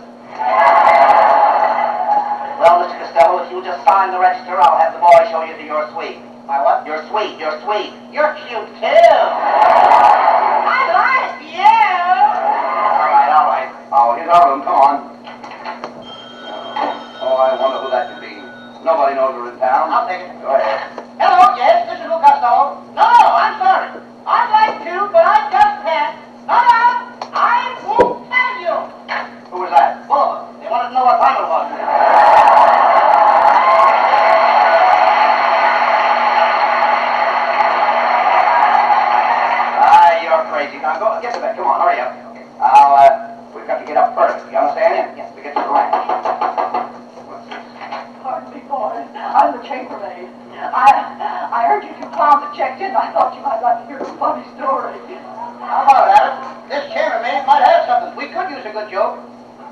Well, Mr. Costello, if you'll just sign the register, I'll have the boy show you to your suite. My what? Your suite, your suite. You're cute, too. I like you. All right. Oh, here's our room. Come on. Oh, I wonder who that could be. Nobody knows we're in town. I'll take it. Go ahead. Hello, yes, this is Lou Costello. No, I'm sorry. I'd like to, but I just can't. No, I won't tell you. Who was that? Full of them. They wanted to know what time it was. You're crazy. Now go get to bed. Come on, hurry up. We've got to get up first. You understand? Yes. To get to the ranch. What's this? Pardon me, boys. I'm the chambermaid. I heard you two clowns had checked in. I thought you might like to hear a funny story. How about it, Abbott? This chambermaid might have something. We could use a good joke.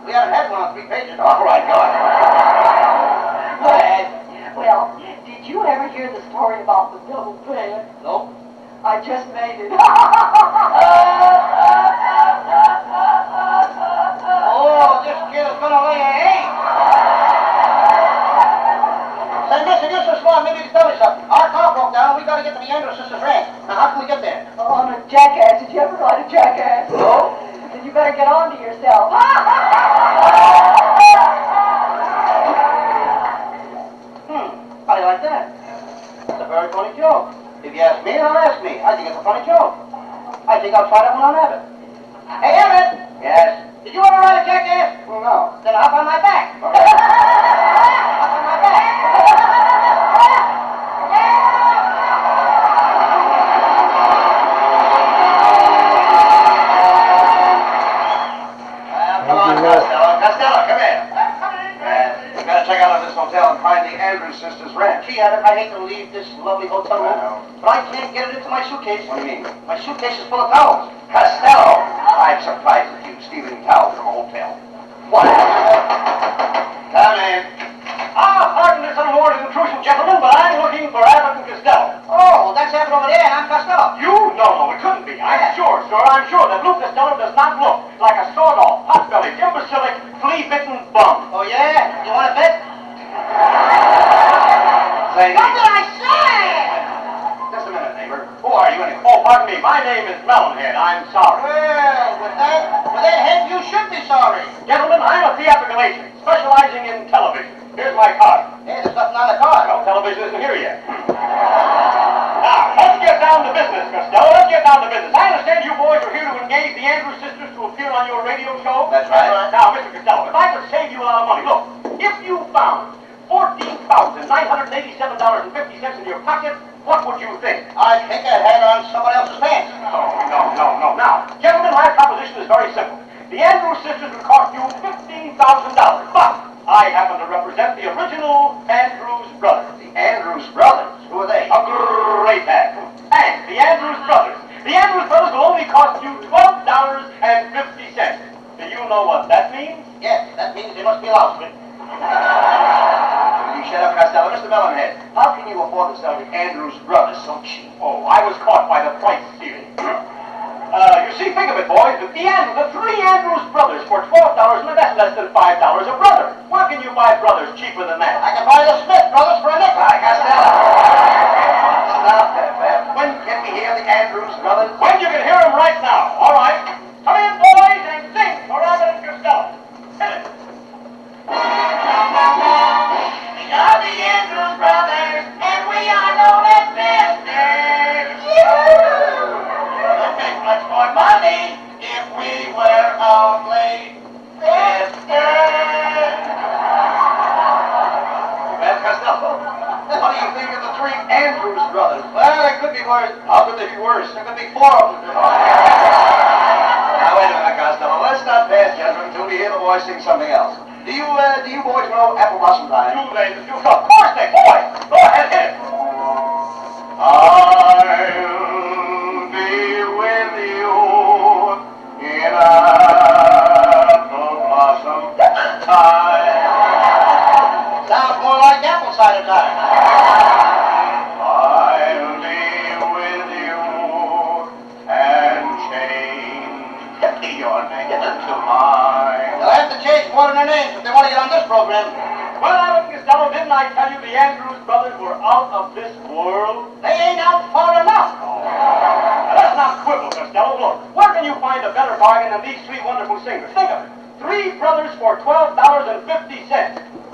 We haven't had one on 3 pages. All right, go ahead. Go ahead. Well, did you ever hear the story about the double bed? Nope. I just made it. Oh, this kid is gonna lay an egg. Say, mister, you're so smart, maybe you can tell me something. Our car broke down, and we gotta get to the Andrews sisters' ranch. Now, how can we get there? On a jackass. Did you ever ride a jackass? No. Then you better get on to yourself. How do you like that? That's a very funny joke. If you ask me, I'll ask me. I think it's a funny joke. I think I'll try that one on Abbott. Hey, Abbott! Yes. Did you ever ride a jackass? Well, no. Then hop on my back. All right. Hop on my back. Come on, Costello. Costello, come here. We've got to check out of this hotel and find the Andrews sisters' ranch. Gee, Abbott, I hate to leave this lovely hotel room, I know. but I can't get it into my suitcase. What do you mean? My suitcase is full of towels. Costello! I'm surprised at you, stealing towels from a hotel. What? Come in. Pardon this unwarranted intrusion, gentlemen, but I'm looking for Abbot and Costello. Oh, that's Abbott over there, and I'm Costello. You? No, it couldn't be. I'm sure, sir, I'm sure that Lou Costello does not look like a sawed-off, pot-bellied, imbecilic, flea-bitten bum. Oh, yeah? You want to bet? Say, What did I say? just a minute, neighbor. Who are you anyway? Oh, pardon me. My name is Melonhead. I'm sorry. Well, with that head, you should be sorry. Gentlemen, I'm a theatrical agent, specializing in television. Here's my card. Hey, there's nothing on the card. Well, television isn't here yet. Now, let's get down to business, Costello. Let's get down to business. I understand you boys are here to engage the Andrews sisters to appear on your radio show. That's right. Now, Mr. Costello, if I could save you a lot of money, look, if you found $14,987.50 in your pocket, what would you think? I think I had on someone else's pants. No. Now, gentlemen, my proposition is very simple. The Andrews sisters would cost you $15,000, but I happen to represent the original Andrews brothers. The Andrews brothers. Who are they? A great band. And the Andrews brothers. The Andrews brothers will only cost you $12.50. Do you know what that means? Yes, that means they must be lousy. Will you shut up, Costello? Mr. Melonhead, how can you afford to sell the Andrews Brothers so cheap? Oh, I was caught by the price ceiling. You see, think of it, boys. The three Andrews Brothers for $12, that's less than $5 a brother. Where can you buy brothers cheaper than that? I can buy the Smith brothers for a nickel. Hi, Costello. Stop that, Pat. When can we hear the Andrews Brothers? When you can hear them right now. All right. Come in, boys, and sing for Abbot and Costello. Hit it. We are the Andrews Brothers, and we are known as sisters. We'd make much more money if we were only sisters. Well, Costello, what do you think of the three Andrews Brothers? Well, there could be worse. How could they be worse? There could be four of them. Now, wait a minute, Costello. Let's not pass judgment until we hear the boys sing something else. Do you boys know Apple Blossom Time? Of course they, boy. Go ahead, hit it. I'll be with you in apple blossom time. Sounds more like apple cider time. I'll be with you and change your name to mine. They'll have to change more than their names if they want to get on this program. Well, Abbot and Costello, didn't I tell you the Andrews Brothers were out of this world? They ain't out far enough. Now, let's not quibble, Costello. Look, where can you find a better bargain than these three wonderful singers? Think of it. Three brothers for $12.50.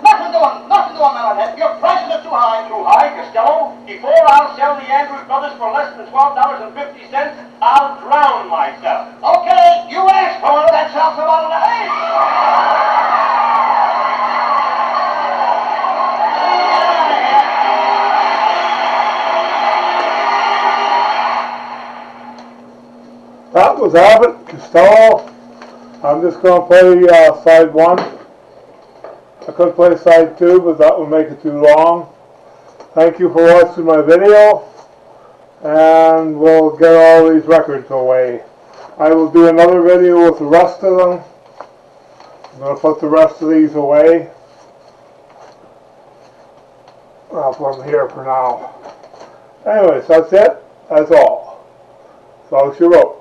Nothing doing, Melonhead. Your prices are too high. Too high, Costello? Before I'll sell the Andrews Brothers for less than $12.50, I'll drown myself. Okay, you asked for it. That sounds about right. That was Abbot Costello. I'm just going to play side 1. I could play side 2, but that would make it too long. Thank you for watching my video, and we'll get all these records away. I will do another video with the rest of them. I'm going to put the rest of these away. I'll put them here for now. Anyways, that's it. That's all. So she wrote.